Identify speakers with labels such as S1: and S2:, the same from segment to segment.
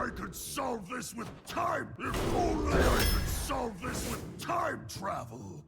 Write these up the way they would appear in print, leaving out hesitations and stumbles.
S1: I could solve this with time! If only I could solve this with time travel!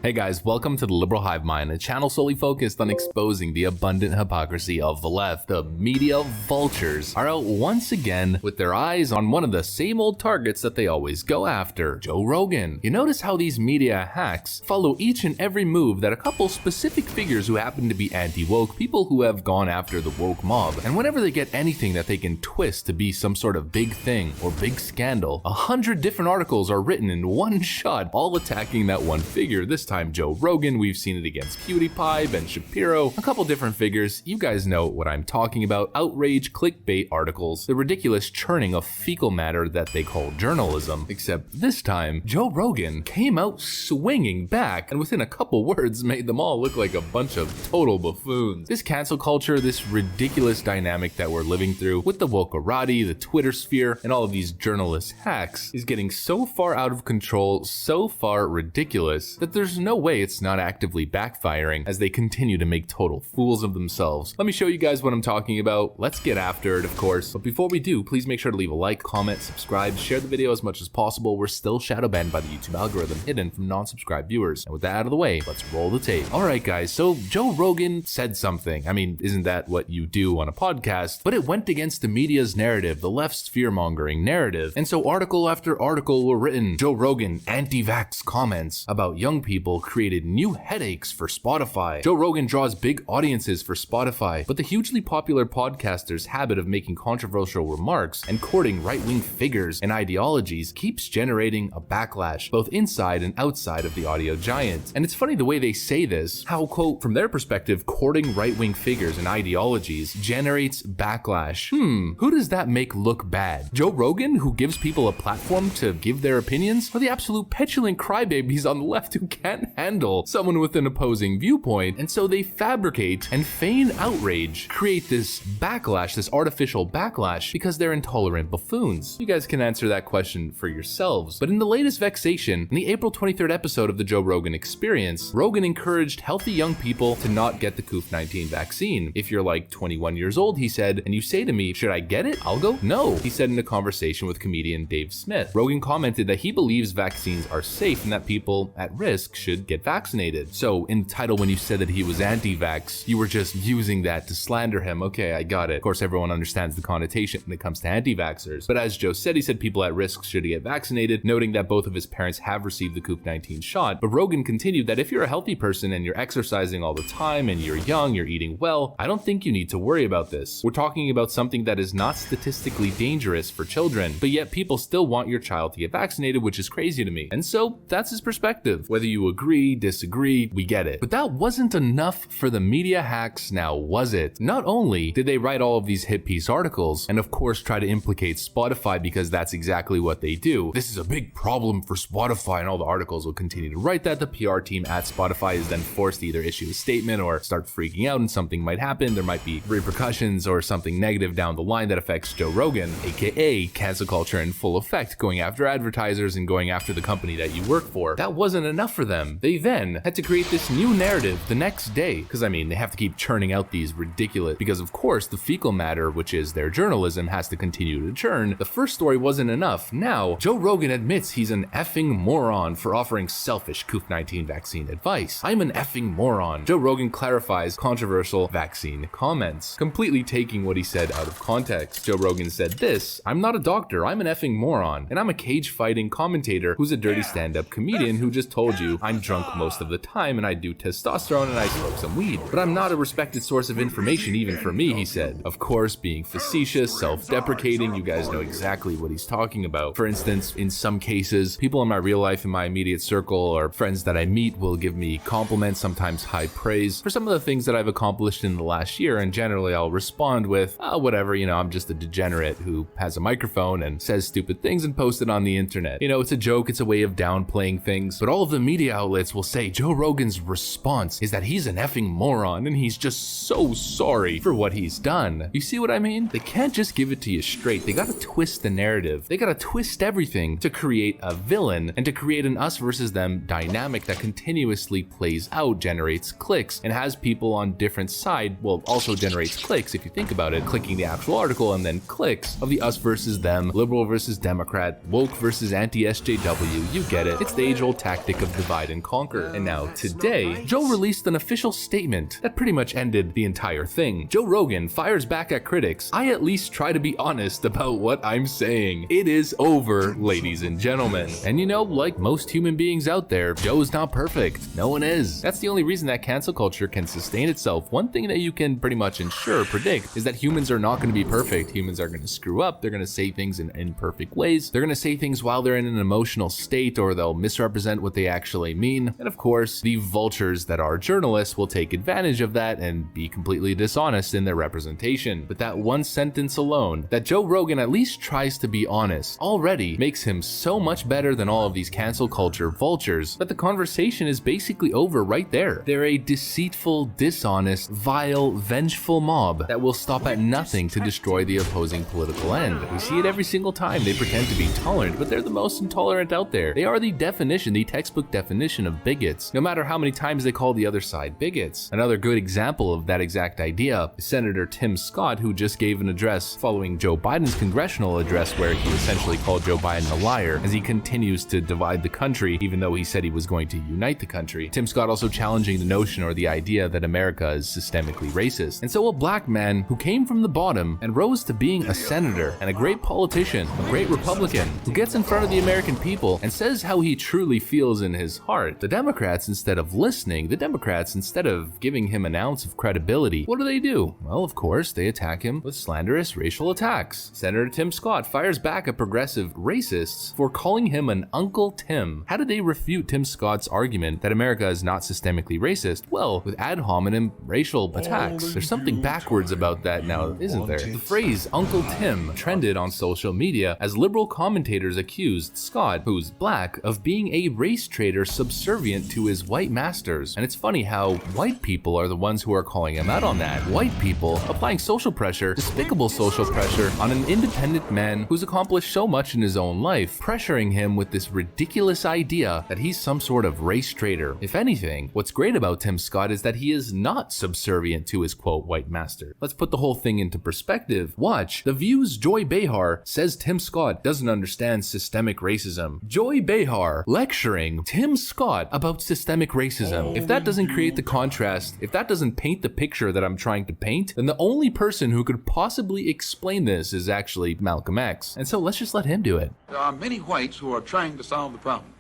S2: Hey guys, welcome to the Liberal Hive Mind, a channel solely focused on exposing the abundant hypocrisy of the left. The media vultures are out once again with their eyes on one of the same old targets that they always go after, Joe Rogan. You notice how these media hacks follow each and every move that a couple specific figures who happen to be anti-woke, people who have gone after the woke mob, and whenever they get anything that they can twist to be some sort of big thing or big scandal, 100 different articles are written in one shot, all attacking that one figure. This time Joe Rogan, we've seen it against PewDiePie, Ben Shapiro, a couple different figures. You guys know what I'm talking about. Outrage, clickbait articles, the ridiculous churning of fecal matter that they call journalism. Except this time, Joe Rogan came out swinging back and within a couple words made them all look like a bunch of total buffoons. This cancel culture, this ridiculous dynamic that we're living through with the wokerati, the Twitter sphere, and all of these journalist hacks is getting so far out of control, so far ridiculous, that there's no way it's not actively backfiring as they continue to make total fools of themselves. Let me show you guys what I'm talking about. Let's get after it, of course. But before we do, please make sure to leave a like, comment, subscribe, share the video as much as possible. We're still shadow banned by the YouTube algorithm, hidden from non-subscribed viewers. And with that out of the way, let's roll the tape. All right, guys, so Joe Rogan said something. I mean, isn't that what you do on a podcast? But it went against the media's narrative, the left's fear-mongering narrative. And so article after article were written. Joe Rogan anti-vax comments about young people created new headaches for Spotify. Joe Rogan draws big audiences for Spotify, but the hugely popular podcaster's habit of making controversial remarks and courting right-wing figures and ideologies keeps generating a backlash, both inside and outside of the audio giant. And it's funny the way they say this, how, quote, from their perspective, courting right-wing figures and ideologies generates backlash. Who does that make look bad? Joe Rogan, who gives people a platform to give their opinions, or the absolute petulant crybabies on the left who can't handle someone with an opposing viewpoint, and so they fabricate and feign outrage, create this backlash, this artificial backlash, because they're intolerant buffoons? You guys can answer that question for yourselves. But in the latest vexation, in the April 23rd episode of the Joe Rogan Experience, Rogan encouraged healthy young people to not get the COVID-19 vaccine. If you're like 21 years old, he said, and you say to me, should I get it? I'll go, no, he said in a conversation with comedian Dave Smith. Rogan commented that he believes vaccines are safe and that people at risk should get vaccinated. So in the title, when you said that he was anti-vax, you were just using that to slander him. Okay, I got it. Of course, everyone understands the connotation when it comes to anti-vaxxers. But as Joe said, he said people at risk should get vaccinated, noting that both of his parents have received the COVID-19 shot. But Rogan continued that if you're a healthy person and you're exercising all the time and you're young, you're eating well, I don't think you need to worry about this. We're talking about something that is not statistically dangerous for children, but yet people still want your child to get vaccinated, which is crazy to me. And so that's his perspective. Whether you agree, disagree, we get it. But that wasn't enough for the media hacks, now was it? Not only did they write all of these hit piece articles and of course try to implicate Spotify because that's exactly what they do. This is a big problem for Spotify, and all the articles will continue to write that. The PR team at Spotify is then forced to either issue a statement or start freaking out and something might happen. There might be repercussions or something negative down the line that affects Joe Rogan, aka cancel culture in full effect, going after advertisers and going after the company that you work for. That wasn't enough for them. They then had to create this new narrative the next day, because I mean, they have to keep churning out these ridiculous, because of course the fecal matter, which is their journalism, has to continue to churn. The first story wasn't enough. Now, Joe Rogan admits he's an effing moron for offering selfish COVID-19 vaccine advice. I'm an effing moron. Joe Rogan clarifies controversial vaccine comments, completely taking what he said out of context. Joe Rogan said this: I'm not a doctor, I'm an effing moron, and I'm a cage fighting commentator who's a dirty stand-up comedian who just told you I'm drunk most of the time and I do testosterone and I smoke some weed. But I'm not a respected source of information even for me, he said. Of course, being facetious, self-deprecating, you guys know exactly what he's talking about. For instance, in some cases, people in my real life, in my immediate circle, or friends that I meet will give me compliments, sometimes high praise, for some of the things that I've accomplished in the last year, and generally I'll respond with, whatever, I'm just a degenerate who has a microphone and says stupid things and posts it on the internet. It's a joke, it's a way of downplaying things, but all of the media outlets will say Joe Rogan's response is that he's an effing moron and he's just so sorry for what he's done. You see what I mean? They can't just give it to you straight. They gotta twist the narrative. They gotta twist everything to create a villain and to create an us versus them dynamic that continuously plays out, generates clicks, and has people on different side, well, also generates clicks if you think about it, clicking the actual article and then clicks of the us versus them, liberal versus Democrat, woke versus anti-SJW, you get it. It's the age-old tactic of divide and conquer. And now today, Joe released an official statement that pretty much ended the entire thing. Joe Rogan fires back at critics. I at least try to be honest about what I'm saying. It is over, ladies and gentlemen. And like most human beings out there, Joe's not perfect. No one is. That's the only reason that cancel culture can sustain itself. One thing that you can pretty much predict, is that humans are not going to be perfect. Humans are going to screw up. They're going to say things in imperfect ways. They're going to say things while they're in an emotional state, or they'll misrepresent what they actually mean. And of course, the vultures that are journalists will take advantage of that and be completely dishonest in their representation. But that one sentence alone, that Joe Rogan at least tries to be honest, already makes him so much better than all of these cancel culture vultures that the conversation is basically over right there. They're a deceitful, dishonest, vile, vengeful mob that will stop at nothing to destroy the opposing political end. We see it every single time. They pretend to be tolerant, but they're the most intolerant out there. They are the definition, the textbook definition of bigots, no matter how many times they call the other side bigots. Another good example of that exact idea is Senator Tim Scott, who just gave an address following Joe Biden's congressional address where he essentially called Joe Biden a liar as he continues to divide the country, even though he said he was going to unite the country. Tim Scott also challenging the notion or the idea that America is systemically racist. And so a black man who came from the bottom and rose to being a senator and a great politician, a great Republican, who gets in front of the American people and says how he truly feels in his heart. The Democrats, instead of listening, instead of giving him an ounce of credibility, what do? Well, of course, they attack him with slanderous racial attacks. Senator Tim Scott fires back at progressive racists for calling him an Uncle Tim. How did they refute Tim Scott's argument that America is not systemically racist? Well, with ad hominem racial attacks. There's something backwards about that now, isn't there? The phrase Uncle Tim trended on social media as liberal commentators accused Scott, who's black, of being a race traitor subservient to his white masters. And it's funny how white people are the ones who are calling him out on that. White people applying social pressure, despicable social pressure, on an independent man who's accomplished so much in his own life, pressuring him with this ridiculous idea that he's some sort of race traitor. If anything, what's great about Tim Scott is that he is not subservient to his quote white master. Let's put the whole thing into perspective. Watch. The View's Joy Behar says Tim Scott doesn't understand systemic racism. Joy Behar lecturing Tim Scott about systemic racism. If that doesn't create the contrast, if that doesn't paint the picture that I'm trying to paint, then the only person who could possibly explain this is actually Malcolm X. And so let's just let him do it.
S3: There are many whites who are trying to solve the problem,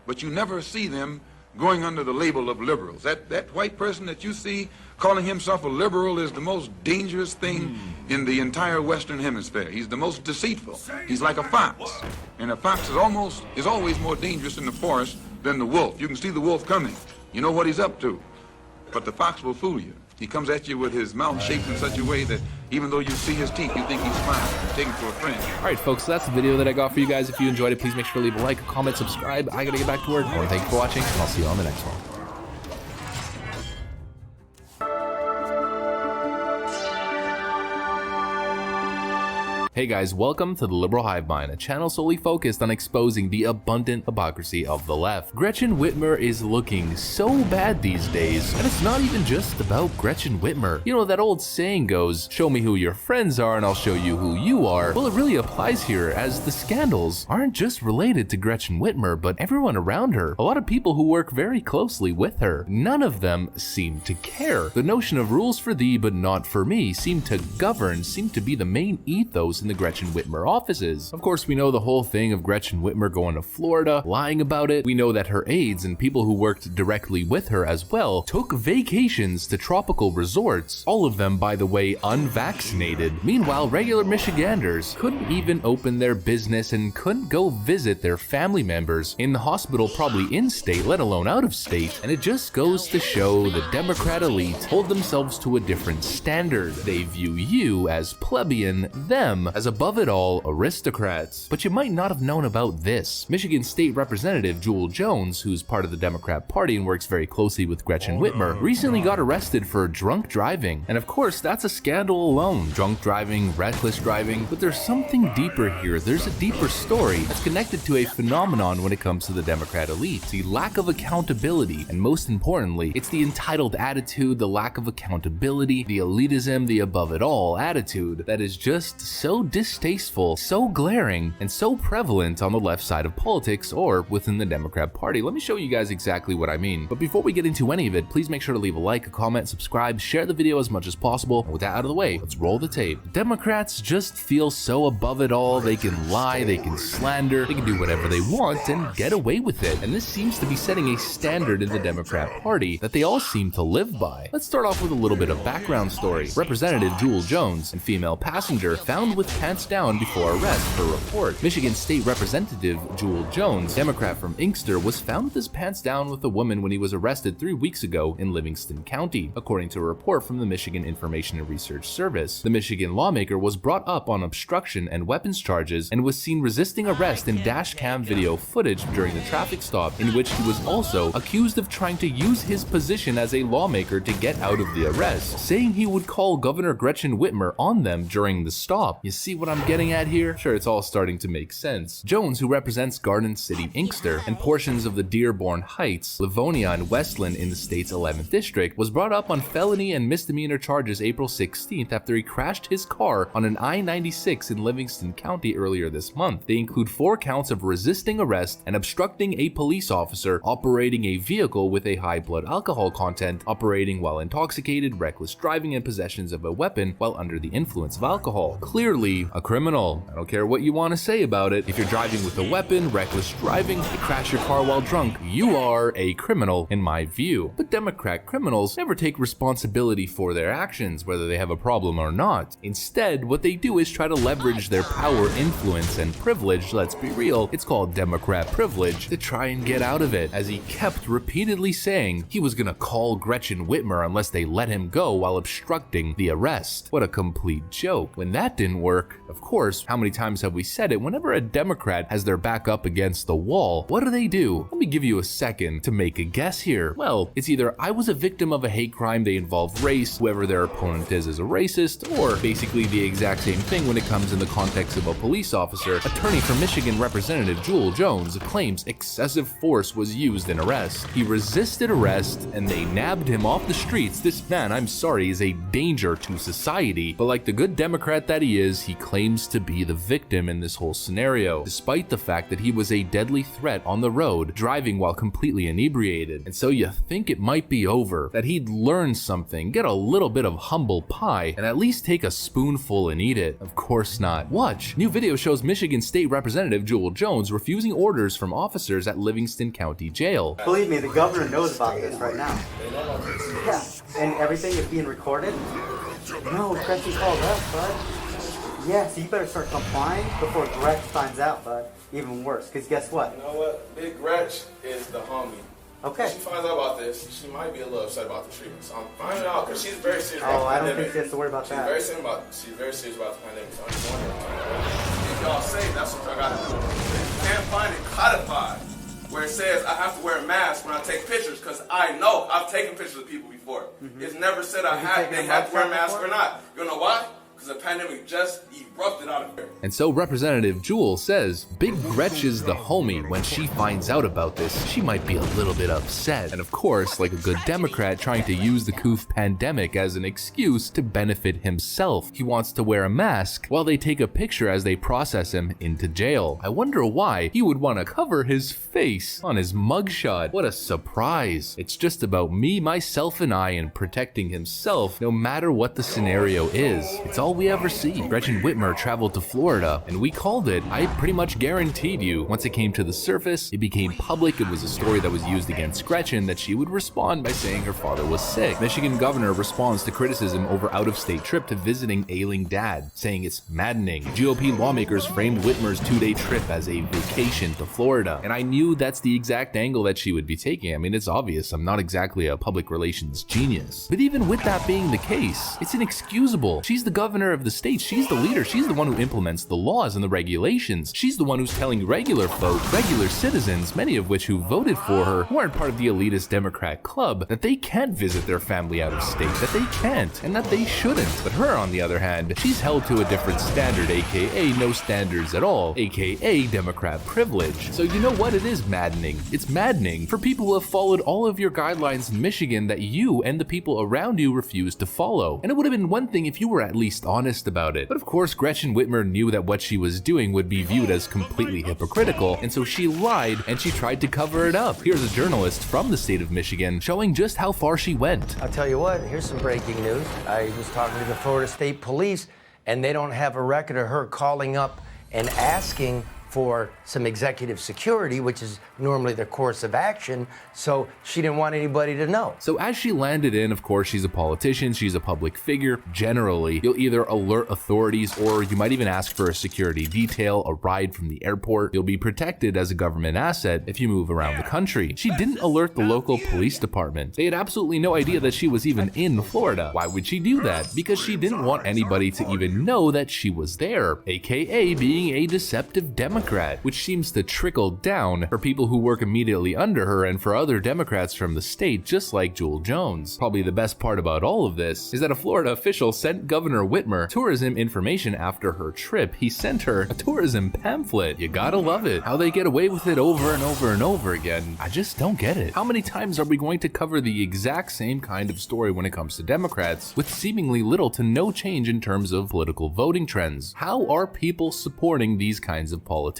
S3: but you never see them going under the label of liberals. That white person that you see calling himself a liberal is the most dangerous thing in the entire Western Hemisphere. He's the most deceitful. He's like a fox, and a fox is always more dangerous in the forest than the wolf. You can see the wolf coming. You know what he's up to, but the fox will fool you. He comes at you with his mouth shaped in such a way that even though you see his teeth, you think he's smiling. You take him for a friend.
S2: Alright folks, so that's the video that I got for you guys. If you enjoyed it, please make sure to leave a like, a comment, subscribe. I gotta get back to work. I want to thank you for watching, and I'll see you on the next one. Hey guys, welcome to the Liberal Hive Mind, a channel solely focused on exposing the abundant hypocrisy of the left. Gretchen Whitmer is looking so bad these days, and it's not even just about Gretchen Whitmer. You know, that old saying goes, show me who your friends are and I'll show you who you are. Well, it really applies here, as the scandals aren't just related to Gretchen Whitmer, but everyone around her. A lot of people who work very closely with her. None of them seem to care. The notion of rules for thee but not for me seem to govern, seem to be the main ethos in the Gretchen Whitmer offices. Of course, we know the whole thing of Gretchen Whitmer going to Florida, lying about it. We know that her aides and people who worked directly with her as well took vacations to tropical resorts, all of them, by the way, unvaccinated. Meanwhile, regular Michiganders couldn't even open their business and couldn't go visit their family members in the hospital, probably in state, let alone out of state. And it just goes to show the Democrat elite hold themselves to a different standard. They view you as plebeian, them as above it all aristocrats. But you might not have known about this. Michigan State Representative Jewel Jones, who's part of the Democrat Party and works very closely with Gretchen Whitmer, recently got arrested for drunk driving. And of course, that's a scandal alone. Drunk driving, reckless driving, but there's something deeper here. There's a deeper story that's connected to a phenomenon when it comes to the Democrat elite. The lack of accountability, and most importantly, it's the entitled attitude, the lack of accountability, the elitism, the above it all attitude that is just so distasteful, so glaring, and so prevalent on the left side of politics or within the Democrat Party. Let me show you guys exactly what I mean. But before we get into any of it, please make sure to leave a like, a comment, subscribe, share the video as much as possible. And with that out of the way, let's roll the tape. Democrats just feel so above it all. They can lie, they can slander, they can do whatever they want and get away with it. And this seems to be setting a standard in the Democrat Party that they all seem to live by. Let's start off with a little bit of background story. Representative Jewel Jones and female passenger found with pants down before arrest per report. Michigan State Representative Jewel Jones, Democrat from Inkster, was found with his pants down with a woman when he was arrested 3 weeks ago in Livingston County, according to a report from the Michigan Information and Research Service. The Michigan lawmaker was brought up on obstruction and weapons charges and was seen resisting arrest in dash cam video footage during the traffic stop, in which he was also accused of trying to use his position as a lawmaker to get out of the arrest, saying he would call Governor Gretchen Whitmer on them during the stop. You see what I'm getting at here? Sure, it's all starting to make sense. Jones, who represents Garden City, Inkster, and portions of the Dearborn Heights, Livonia, and Westland in the state's 11th district, was brought up on felony and misdemeanor charges April 16th after he crashed his car on an I-96 in Livingston County earlier this month. They include 4 counts of resisting arrest and obstructing a police officer, operating a vehicle with a high blood alcohol content, operating while intoxicated, reckless driving, and possessions of a weapon while under the influence of alcohol. Clearly a criminal. I don't care what you want to say about it. If you're driving with a weapon, reckless driving, you crash your car while drunk, you are a criminal in my view. But Democrat criminals never take responsibility for their actions, whether they have a problem or not. Instead, what they do is try to leverage their power, influence, and privilege, let's be real, it's called Democrat privilege, to try and get out of it, as he kept repeatedly saying he was gonna call Gretchen Whitmer unless they let him go while obstructing the arrest. What a complete joke. When that didn't work, of course, how many times have we said it, whenever a Democrat has their back up against the wall, what do? Let me give you a second to make a guess here. Well, it's either I was a victim of a hate crime, they involve race, whoever their opponent is a racist, or basically the exact same thing when it comes in the context of a police officer. Attorney for Michigan Representative Jewel Jones claims excessive force was used in arrest. He resisted arrest and they nabbed him off the streets. This man, I'm sorry, is a danger to society, but like the good Democrat that he is, he claims to be the victim in this whole scenario, despite the fact that he was a deadly threat on the road, driving while completely inebriated. And so you think it might be over, that he'd learn something, get a little bit of humble pie, and at least take a spoonful and eat it. Of course not. Watch. New video shows Michigan State Representative Jewel Jones refusing orders from officers at Livingston County Jail.
S4: Believe me, the governor knows about this right now. Yeah, and everything is being recorded. No, Gretchen called us, bud. Yeah, so you better start complying before Gretch finds out, bud. Even worse, because guess what?
S5: You know what? Big Gretch is the homie.
S4: Okay.
S5: If she finds out about this, she might be a little upset about the treatment. So I'm finding out because she's very serious about
S4: Oh,
S5: the
S4: I don't
S5: pandemic.
S4: think she has to worry about that.
S5: She's very serious about the pandemic. So I'm just wondering. If y'all say that's what y'all gotta do. You can't find it codified where it says I have to wear a mask when I take pictures because I know I've taken pictures of people before. It's never said they have to wear a mask or not. You know why? Because the pandemic just erupted out of here.
S2: And so Representative Jewel says Big Gretch is the homie. When she finds out about this, she might be a little bit upset. And of course, like a good Democrat trying to use the coof pandemic as an excuse to benefit himself, he wants to wear a mask while they take a picture as they process him into jail. I wonder why he would want to cover his face on his mugshot. What a surprise. It's just about me, myself, and I, and protecting himself no matter what the scenario is. It's all all we ever see. Gretchen Whitmer traveled to Florida, and we called it. I pretty much guaranteed you, once it came to the surface, it became public, it was a story that was used against Gretchen, that she would respond by saying her father was sick. Michigan governor responds to criticism over out-of-state trip to visiting ailing dad, saying it's maddening. GOP lawmakers framed Whitmer's 2-day trip as a vacation to Florida, and I knew that's the exact angle that she would be taking. I mean, it's obvious, I'm not exactly a public relations genius. But even with that being the case, it's inexcusable. She's the governor of the state, she's the leader, she's the one who implements the laws and the regulations. She's the one who's telling regular folk, regular citizens, many of which who voted for her, who aren't part of the elitist Democrat club, that they can't visit their family out of state, that they can't, and that they shouldn't. But her, on the other hand, she's held to a different standard, aka no standards at all, aka Democrat privilege. So you know what? It is maddening. It's maddening for people who have followed all of your guidelines in Michigan that you and the people around you refuse to follow. And it would have been one thing if you were at least honest about it. But of course, Gretchen Whitmer knew that what she was doing would be viewed as completely hypocritical, and so she lied and she tried to cover it up. Here's a journalist from the state of Michigan showing just how far she went.
S6: I'll tell you what, here's some breaking news. I was talking to the Florida State Police, and they don't have a record of her calling up and asking for some executive security, which is normally their course of action, so she didn't want anybody to know.
S2: So as she landed in, of course, she's a politician, she's a public figure. Generally, you'll either alert authorities or you might even ask for a security detail, a ride from the airport. You'll be protected as a government asset if you move around the country. She didn't alert the local police department. They had absolutely no idea that she was even in Florida. Why would she do that? Because she didn't want anybody to even know that she was there, aka being a deceptive Democrat, which seems to trickle down for people who work immediately under her and for other Democrats from the state, just like Jewel Jones. Probably the best part about all of this is that a Florida official sent Governor Whitmer tourism information after her trip. He sent her a tourism pamphlet. You gotta love it. How they get away with it over and over and over again. I just don't get it. How many times are we going to cover the exact same kind of story when it comes to Democrats, with seemingly little to no change in terms of political voting trends? How are people supporting these kinds of politicians?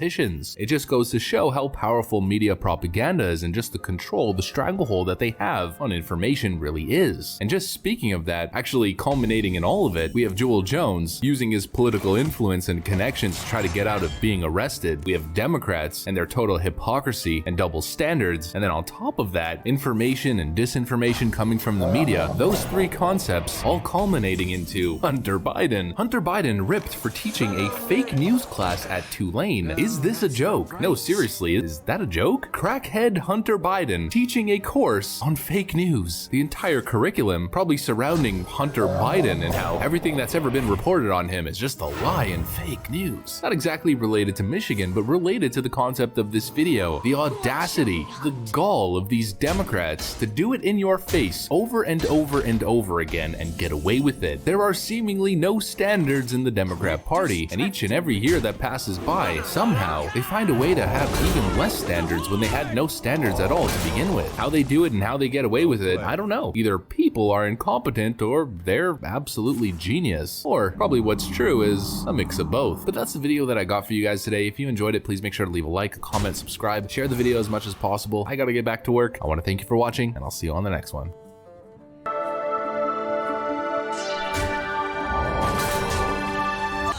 S2: It just goes to show how powerful media propaganda is, and just the control, the stranglehold that they have on information really is. And just speaking of that, actually culminating in all of it, we have Jewel Jones using his political influence and connections to try to get out of being arrested. We have Democrats and their total hypocrisy and double standards. And then on top of that, information and disinformation coming from the media. Those three concepts all culminating into Hunter Biden. Hunter Biden ripped for teaching a fake news class at Tulane. Is this a joke? No, seriously, is that a joke? Crackhead Hunter Biden teaching a course on fake news. The entire curriculum probably surrounding Hunter Biden and how everything that's ever been reported on him is just a lie and fake news. Not exactly related to Michigan, but related to the concept of this video. The audacity, the gall of these Democrats to do it in your face over and over and over again and get away with it. There are seemingly no standards in the Democrat Party, and each and every year that passes by, somehow they find a way to have even less standards when they had no standards at all to begin with. How they do it and how they get away with it, I don't know. Either people are incompetent or they're absolutely genius. Or probably what's true is a mix of both. But that's the video that I got for you guys today. If you enjoyed it, please make sure to leave a like, a comment, subscribe, share the video as much as possible. I gotta get back to work. I want to thank you for watching, and I'll see you on the next one.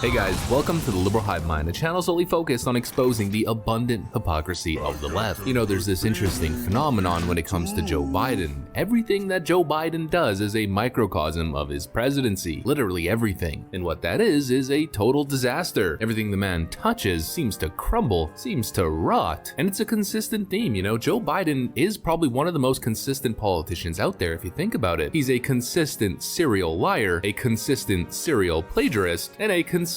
S2: Hey guys, welcome to the Liberal Hive Mind, a channel solely focused on exposing the abundant hypocrisy of the left. You know, there's this interesting phenomenon when it comes to Joe Biden. Everything that Joe Biden does is a microcosm of his presidency. Literally everything. And what that is a total disaster. Everything the man touches seems to crumble, seems to rot. And it's a consistent theme, you know. Joe Biden is probably one of the most consistent politicians out there if you think about it. He's a consistent serial liar, a consistent serial plagiarist, and a consistent,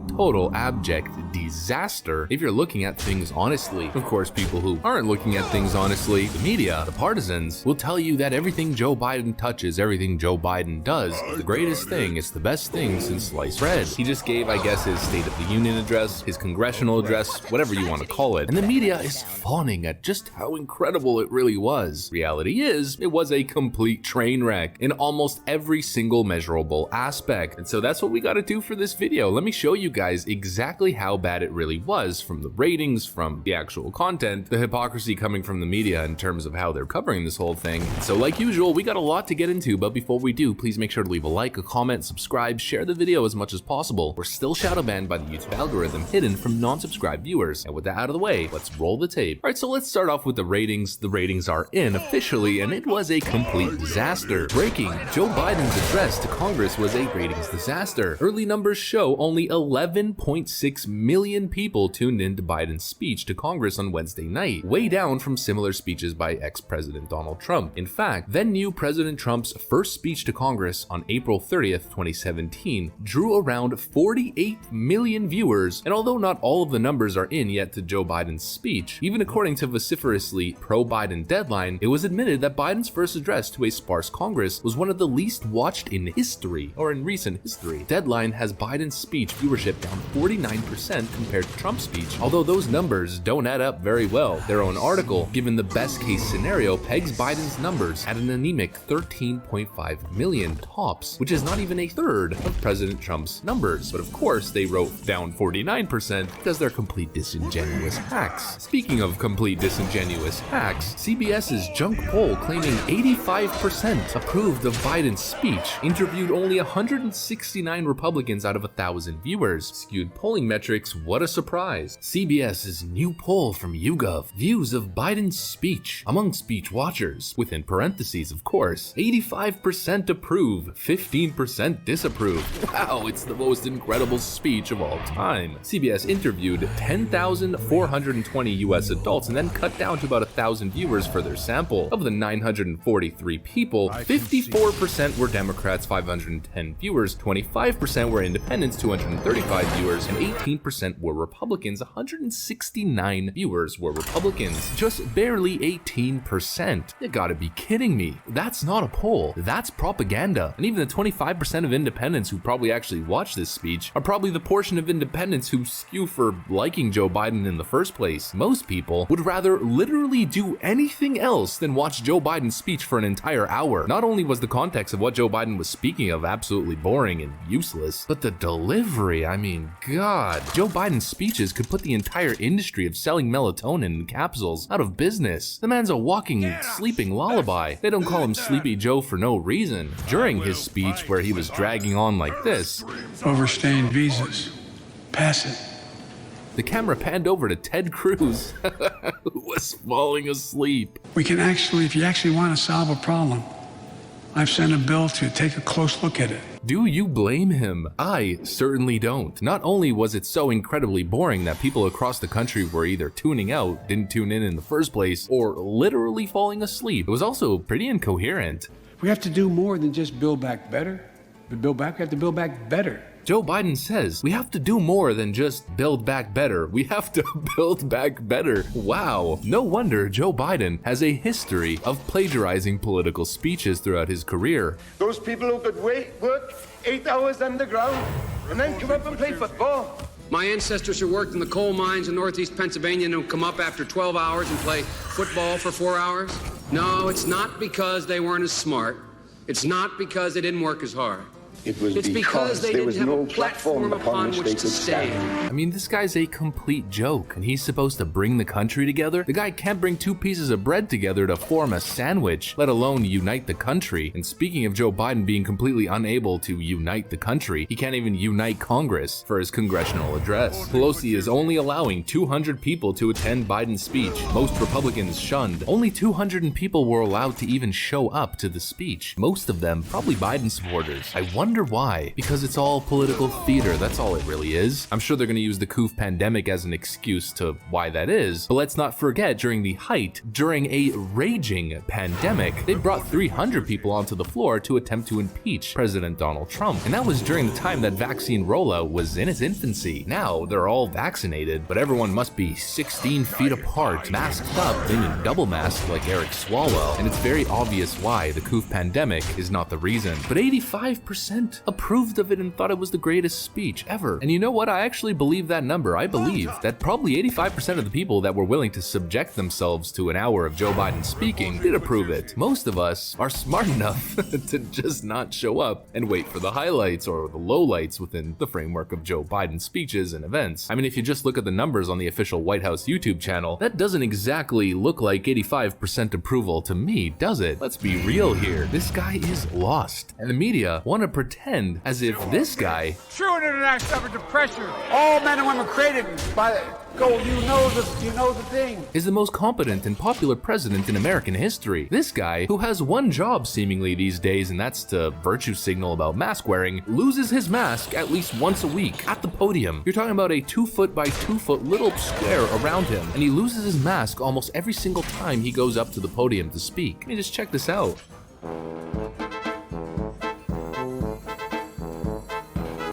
S2: total, abject disaster if you're looking at things honestly. Of course, people who aren't looking at things honestly, the media, the partisans, will tell you that everything Joe Biden touches, everything Joe Biden does is the greatest thing, it's the best thing since sliced bread. He just gave, I guess, his State of the Union address, his congressional address, whatever you want to call it, and the media is fawning at just how incredible it really was. Reality is, it was a complete train wreck in almost every single measurable aspect. And so that's what we gotta do for this video. let me show you guys exactly how bad it really was, from the ratings, from the actual content, the hypocrisy coming from the media in terms of how they're covering this whole thing. So like usual, we got a lot to get into, but before we do, please make sure to leave a like, a comment, subscribe, share the video as much as possible. We're still shadow banned by the YouTube algorithm, hidden from non-subscribed viewers. And with that out of the way, let's roll the tape. All right, so let's start off with the ratings. The ratings are in officially, and it was a complete disaster. Breaking: Joe Biden's address to Congress was a ratings disaster. Early numbers show only 11.6 million people tuned into Biden's speech to Congress on Wednesday night, way down from similar speeches by ex-President Donald Trump. In fact, then new President Trump's first speech to Congress on April 30th, 2017, drew around 48 million viewers, and although not all of the numbers are in yet to Joe Biden's speech, even according to vociferously pro-Biden Deadline, it was admitted that Biden's first address to a sparse Congress was one of the least watched in history, or in recent history. Deadline has Biden's speech viewership down 49% compared to Trump's speech, although those numbers don't add up very well. Their own article, given the best case scenario, pegs Biden's numbers at an anemic 13.5 million tops, which is not even a third of President Trump's numbers. But of course, they wrote down 49% because they're complete disingenuous hacks. Speaking of complete disingenuous hacks, CBS's junk poll claiming 85% approved of Biden's speech interviewed only 169 Republicans out of 1,000 viewers. Skewed polling metrics, what a surprise. CBS's new poll from YouGov, views of Biden's speech among speech watchers, within parentheses of course, 85% approve, 15% disapprove. Wow, it's the most incredible speech of all time. CBS interviewed 10,420 US adults and then cut down to about 1,000 viewers for their sample. Of the 943 people, 54% were Democrats, 510 viewers, 25% were independents, 235 viewers, and 18% were Republicans, 169 viewers were Republicans. Just barely 18%. You gotta be kidding me. That's not a poll, that's propaganda. And even the 25% of independents who probably actually watch this speech are probably the portion of independents who skew for liking Joe Biden in the first place. Most people would rather literally do anything else than watch Joe Biden's speech for an entire hour. Not only was the context of what Joe Biden was speaking of absolutely boring and useless, but the delivery, I mean, God. Joe Biden's speeches could put the entire industry of selling melatonin and capsules out of business. The man's a walking, sleeping lullaby. They don't call him Sleepy Joe for no reason. During his speech, where he was dragging on like this,
S7: overstaying visas. Pass it.
S2: the camera panned over to Ted Cruz, who was falling asleep.
S7: We can actually, if you actually want to solve a problem, I've sent a bill to take a close look at it.
S2: Do you blame him? I certainly don't. Not only was it so incredibly boring that people across the country were either tuning out, didn't tune in the first place, or literally falling asleep, it was also pretty incoherent.
S7: We have to do more than just build back better. We have to build back better.
S2: Joe Biden says we have to do more than just build back better. We have to build back better. Wow. No wonder Joe Biden has a history of plagiarizing political speeches throughout his career.
S8: Those people who could work 8 hours underground and then come up and play football.
S9: My ancestors who worked in the coal mines in northeast Pennsylvania don't come up after 12 hours and play football for 4 hours. No, it's not because they weren't as smart. It's not because they didn't work as hard. It's because they didn't have a platform upon which to stand.
S2: I mean, this guy's a complete joke, and he's supposed to bring the country together? The guy can't bring two pieces of bread together to form a sandwich, let alone unite the country. And speaking of Joe Biden being completely unable to unite the country, he can't even unite Congress for his congressional address. Pelosi is only allowing 200 people to attend Biden's speech. Most Republicans shunned. Only 200 people were allowed to even show up to the speech. Most of them probably Biden supporters. I wonder why. Because it's all political theater, that's all it really is. I'm sure they're gonna use the COOF pandemic as an excuse to why that is, but let's not forget during a raging pandemic, they brought 300 people onto the floor to attempt to impeach President Donald Trump. And that was during the time that vaccine rollout was in its infancy. Now they're all vaccinated, but everyone must be 16 feet apart, masked up, maybe double masked like Eric Swalwell. And it's very obvious why the COOF pandemic is not the reason. But 85% 85% approved of it and thought it was the greatest speech ever. And you know what? I actually believe that number. I believe that probably 85% of the people that were willing to subject themselves to an hour of Joe Biden speaking did approve it. Most of us are smart enough to just not show up and wait for the highlights or the lowlights within the framework of Joe Biden's speeches and events. I mean, if you just look at the numbers on the official White House YouTube channel, that doesn't exactly look like 85% approval to me, does it? Let's be real here. This guy is lost, and the media want to pretend as if this guy,
S10: true international effort to pressure all men and women created by gold. You know the thing.
S2: is the most competent and popular president in American history. This guy, who has one job seemingly these days, and that's to virtue signal about mask wearing, loses his mask at least once a week at the podium. You're talking about a 2 foot by 2 foot little square around him, and he loses his mask almost every single time he goes up to the podium to speak. Let me just check this out.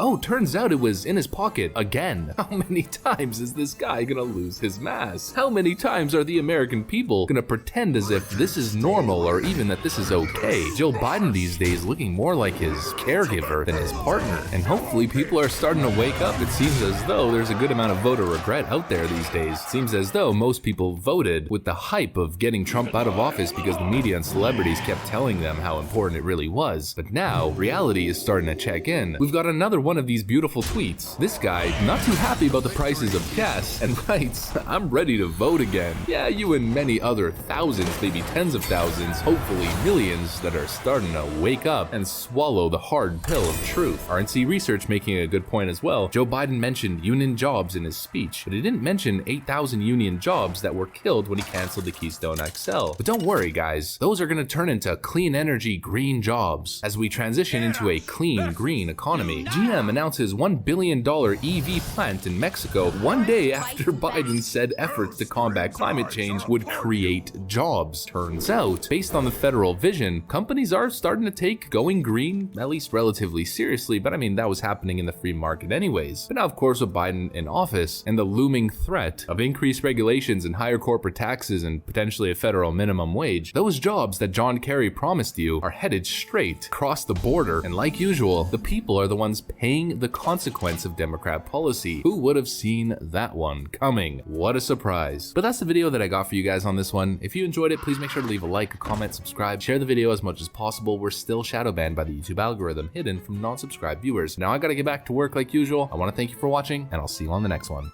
S2: Oh, turns out it was in his pocket again. How many times is this guy gonna lose his mask? How many times are the American people gonna pretend as if this is normal or even that this is okay? Joe Biden these days looking more like his caregiver than his partner. And hopefully people are starting to wake up. It seems as though there's a good amount of voter regret out there these days. It seems as though most people voted with the hype of getting Trump out of office because the media and celebrities kept telling them how important it really was. But now, reality is starting to check in. We've got another one of these beautiful tweets. This guy, not too happy about the prices of gas, and writes, "I'm ready to vote again." Yeah, you and many other thousands, maybe tens of thousands, hopefully millions that are starting to wake up and swallow the hard pill of truth. RNC Research making a good point as well. Joe Biden mentioned union jobs in his speech, but he didn't mention 8,000 union jobs that were killed when he canceled the Keystone XL. But don't worry, guys. Those are going to turn into clean energy green jobs as we transition into a clean green economy. GM announces $1 billion EV plant in Mexico one day after Biden said efforts to combat climate change would create jobs. Turns out, based on the federal vision, companies are starting to take going green, at least relatively seriously, but I mean, that was happening in the free market anyways. But now, of course, with Biden in office and the looming threat of increased regulations and higher corporate taxes and potentially a federal minimum wage, those jobs that John Kerry promised you are headed straight across the border. And like usual, the people are the ones paying the consequence of Democrat policy. Who would have seen that one coming? What a surprise. But that's the video that I got for you guys on this one. If you enjoyed it, please make sure to leave a like, a comment, subscribe, share the video as much as possible. We're still shadow banned by the YouTube algorithm, hidden from non-subscribed viewers. Now I gotta get back to work like usual. I want to thank you for watching, and I'll see you on the next one.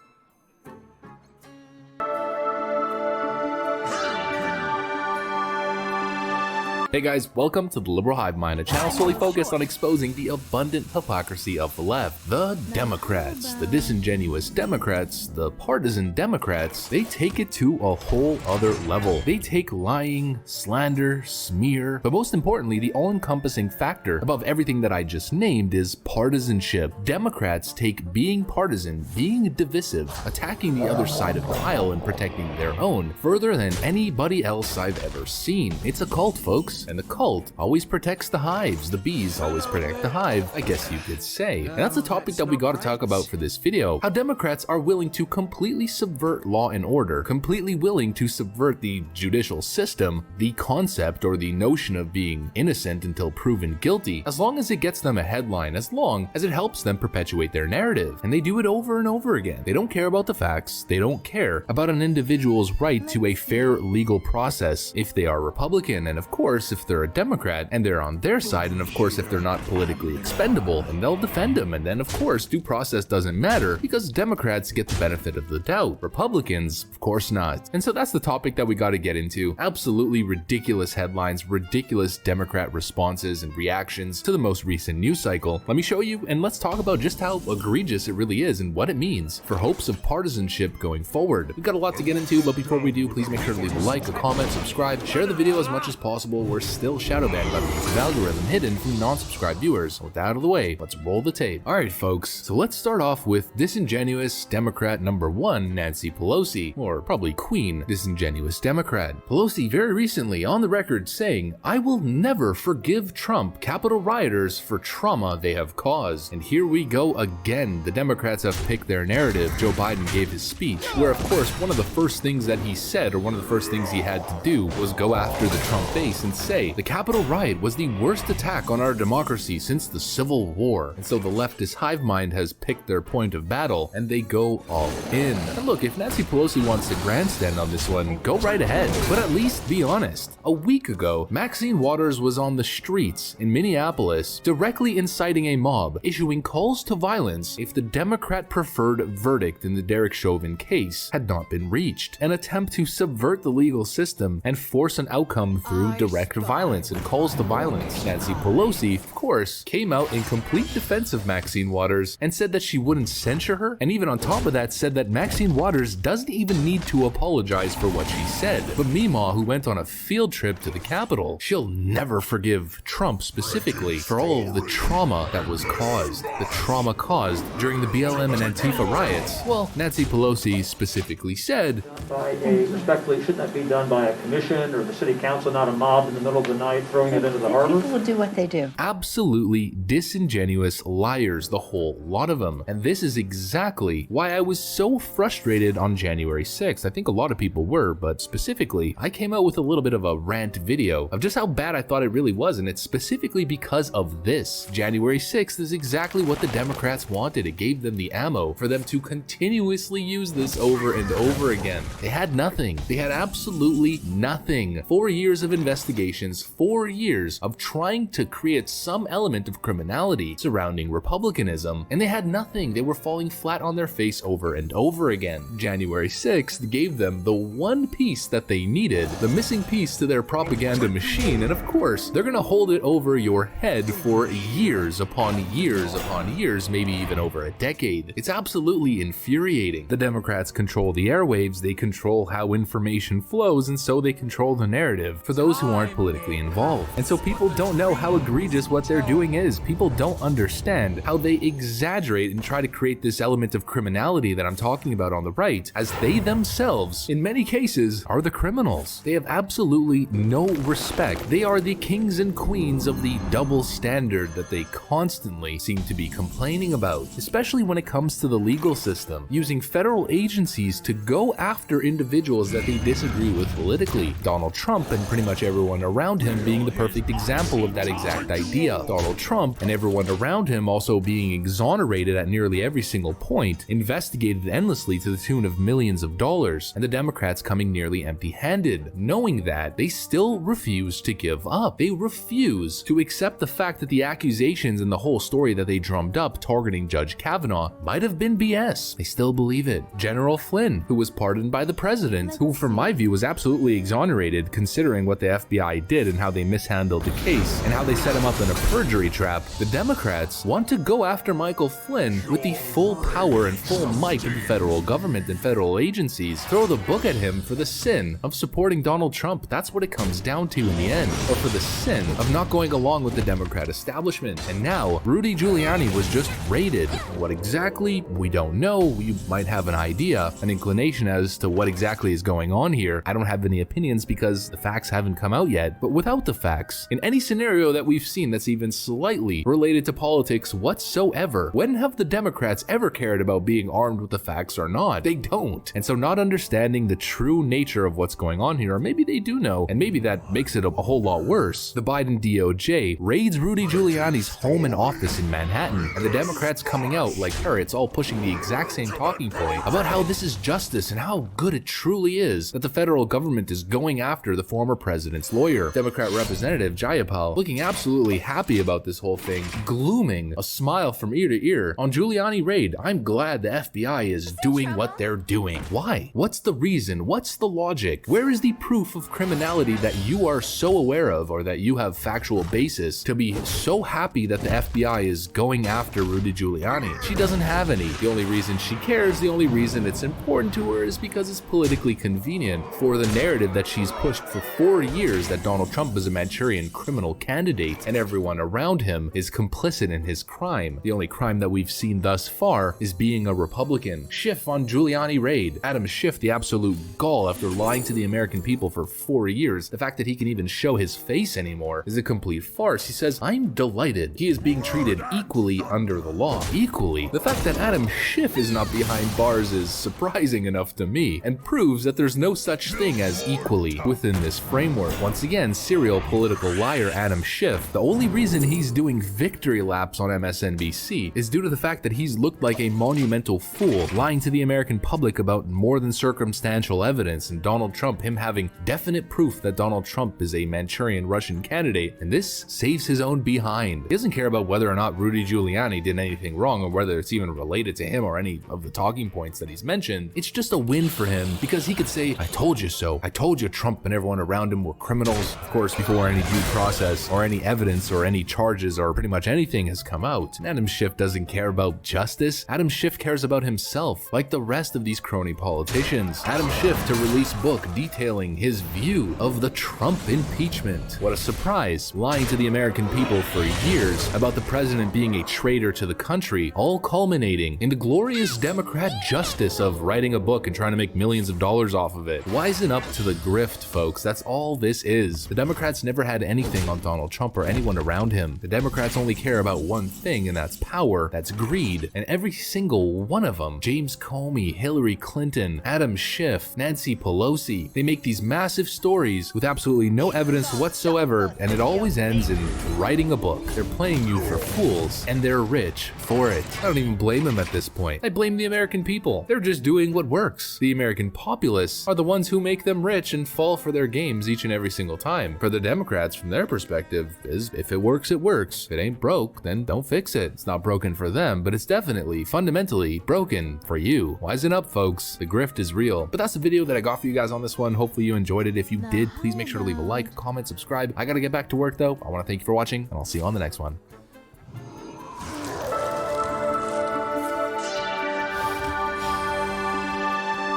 S2: Hey guys, welcome to the Liberal Hive Mind, a channel solely focused on exposing the abundant hypocrisy of the left. The Democrats, the disingenuous Democrats, the partisan Democrats, they take it to a whole other level. They take lying, slander, smear, but most importantly, the all-encompassing factor above everything that I just named is partisanship. Democrats take being partisan, being divisive, attacking the other side of the aisle and protecting their own further than anybody else I've ever seen. It's a cult, folks. And the cult always protects the hives. The bees always protect the hive, I guess you could say. And that's a topic that we got to talk about for this video. How Democrats are willing to completely subvert law and order, completely willing to subvert the judicial system, the concept or the notion of being innocent until proven guilty, as long as it gets them a headline, as long as it helps them perpetuate their narrative. And they do it over and over again. They don't care about the facts. They don't care about an individual's right to a fair legal process if they are Republican, and of course, if they're a Democrat and they're on their side, and of course if they're not politically expendable, then they'll defend them. And then of course due process doesn't matter because Democrats get the benefit of the doubt. Republicans, of course not. And so that's the topic that we got to get into. Absolutely ridiculous headlines, ridiculous Democrat responses and reactions to the most recent news cycle. Let me show you, and let's talk about just how egregious it really is and what it means for hopes of partisanship going forward. We've got a lot to get into, but before we do, please make sure to leave a like, a comment, subscribe, share the video as much as possible. We're still shadow banned by the YouTube algorithm, hidden from non-subscribed viewers. With that out of the way, let's roll the tape. Alright folks, so let's start off with disingenuous Democrat number 1, Nancy Pelosi, or probably Queen Disingenuous Democrat. Pelosi very recently on the record saying, "I will never forgive Trump Capitol rioters for trauma they have caused." And here we go again. The Democrats have picked their narrative. Joe Biden gave his speech, where of course one of the first things that he said, or one of the first things he had to do, was go after the Trump base and say the Capitol riot was the worst attack on our democracy since the Civil War. And so the leftist hive mind has picked their point of battle and they go all in. And look, if Nancy Pelosi wants to grandstand on this one, go right ahead. But at least be honest. A week ago, Maxine Waters was on the streets in Minneapolis directly inciting a mob, issuing calls to violence if the Democrat-preferred verdict in the Derek Chauvin case had not been reached. An attempt to subvert the legal system and force an outcome through direct violence and calls to violence. Nancy Pelosi, of course, came out in complete defense of Maxine Waters and said that she wouldn't censure her, and even on top of that said that Maxine Waters doesn't even need to apologize for what she said. But Meemaw, who went on a field trip to the Capitol, she'll never forgive Trump specifically for all of the trauma that was caused. The trauma caused during the BLM and Antifa riots. Well, Nancy Pelosi specifically said,
S11: respectfully, shouldn't that be done by a commission or the city council, not a mob in the middle of the night throwing it into the harbor?
S12: People will do what they do.
S2: Absolutely disingenuous liars, the whole lot of them. And this is exactly why I was so frustrated on January 6th. I think a lot of people were, but specifically, I came out with a little bit of a rant video of just how bad I thought it really was, and it's specifically because of this. January 6th is exactly what the Democrats wanted. It gave them the ammo for them to continuously use this over and over again. They had nothing. They had absolutely nothing. 4 years of investigations, 4 years of trying to create some element of criminality surrounding Republicanism, and they had nothing. They were falling flat on their face over and over again. January 6th gave them the one piece that they needed, the missing piece to their propaganda machine, and of course, they're gonna hold it over your head for years upon years upon years, maybe even over a decade. It's absolutely infuriating. The Democrats control the airwaves, they control how information flows, and so they control the narrative for those who aren't politically involved. And so people don't know how egregious what they're doing is. People don't understand how they exaggerate and try to create this element of criminality that I'm talking about on the right, as they themselves, in many cases, are the criminals. They have absolutely no respect. They are the kings and queens of the double standard that they constantly seem to be complaining about, especially when it comes to the legal system, using federal agencies to go after individuals that they disagree with politically. Donald Trump and pretty much everyone around him being the perfect example of that exact idea. Donald Trump and everyone around him also being exonerated at nearly every single point, investigated endlessly to the tune of millions of dollars, and the Democrats coming nearly empty-handed. Knowing that, they still refuse to give up. They refuse to accept the fact that the accusations and the whole story that they drummed up targeting Judge Kavanaugh might have been BS. They still believe it. General Flynn, who was pardoned by the president, who from my view was absolutely exonerated considering what the FBI did and how they mishandled the case and how they set him up in a perjury trap. The Democrats want to go after Michael Flynn with the full power and full might of the federal government and federal agencies, throw the book at him for the sin of supporting Donald Trump. That's what it comes down to in the end, or for the sin of not going along with the Democrat establishment. And now Rudy Giuliani was just raided. What exactly? We don't know. You might have an idea, an inclination as to what exactly is going on here. I don't have any opinions because the facts haven't come out yet. But without the facts, in any scenario that we've seen that's even slightly related to politics whatsoever, when have the Democrats ever cared about being armed with the facts or not? They don't. And so not understanding the true nature of what's going on here, or maybe they do know, and maybe that makes it a whole lot worse. The Biden DOJ raids Rudy Giuliani's home and office in Manhattan, and the Democrats coming out like her, it's all pushing the exact same talking point about how this is justice and how good it truly is that the federal government is going after the former president's lawyer. Democrat Representative Jayapal looking absolutely happy about this whole thing, glooming a smile from ear to ear on Giuliani raid. I'm glad the FBI is doing what they're doing. Why? What's the reason? What's the logic? Where is the proof of criminality that you are so aware of, or that you have factual basis to be so happy that the FBI is going after Rudy Giuliani? She doesn't have any. The only reason she cares, the only reason it's important to her is because it's politically convenient for the narrative that she's pushed for 4 years that Donald Trump is a Manchurian criminal candidate and everyone around him is complicit in his crime. The only crime that we've seen thus far is being a Republican. Schiff on Giuliani raid. Adam Schiff, the absolute gall after lying to the American people for 4 years. The fact that he can even show his face anymore is a complete farce. He says, I'm delighted he is being treated equally under the law. Equally. The fact that Adam Schiff is not behind bars is surprising enough to me and proves that there's no such thing as equally within this framework. Once again, again, serial political liar Adam Schiff, the only reason he's doing victory laps on MSNBC is due to the fact that he's looked like a monumental fool, lying to the American public about more than circumstantial evidence, and Donald Trump, him having definite proof that Donald Trump is a Manchurian Russian candidate, and this saves his own behind. He doesn't care about whether or not Rudy Giuliani did anything wrong, or whether it's even related to him or any of the talking points that he's mentioned. It's just a win for him because he could say, I told you so. I told you Trump and everyone around him were criminals. Of course, before any due process or any evidence or any charges or pretty much anything has come out. And Adam Schiff doesn't care about justice. Adam Schiff cares about himself, like the rest of these crony politicians. Adam Schiff to release book detailing his view of the Trump impeachment. What a surprise, lying to the American people for years about the president being a traitor to the country, all culminating in the glorious Democrat justice of writing a book and trying to make millions of dollars off of it. Wisen up to the grift, folks. That's all this is. The Democrats never had anything on Donald Trump or anyone around him. The Democrats only care about one thing, and that's power, that's greed. And every single one of them, James Comey, Hillary Clinton, Adam Schiff, Nancy Pelosi, they make these massive stories with absolutely no evidence whatsoever, and it always ends in writing a book. They're playing you for fools, and they're rich for it. I don't even blame them at this point. I blame the American people. They're just doing what works. The American populace are the ones who make them rich and fall for their games each and every single time. For the Democrats, from their perspective, is if it works, it works. If it ain't broke, then don't fix it. It's not broken for them, but it's definitely, fundamentally broken for you. Wisen up, folks. The grift is real. But that's the video that I got for you guys on this one. Hopefully you enjoyed it. If you did, please make sure to leave a like, comment, subscribe. I gotta get back to work though. I want to thank you for watching, and I'll see you on the next one.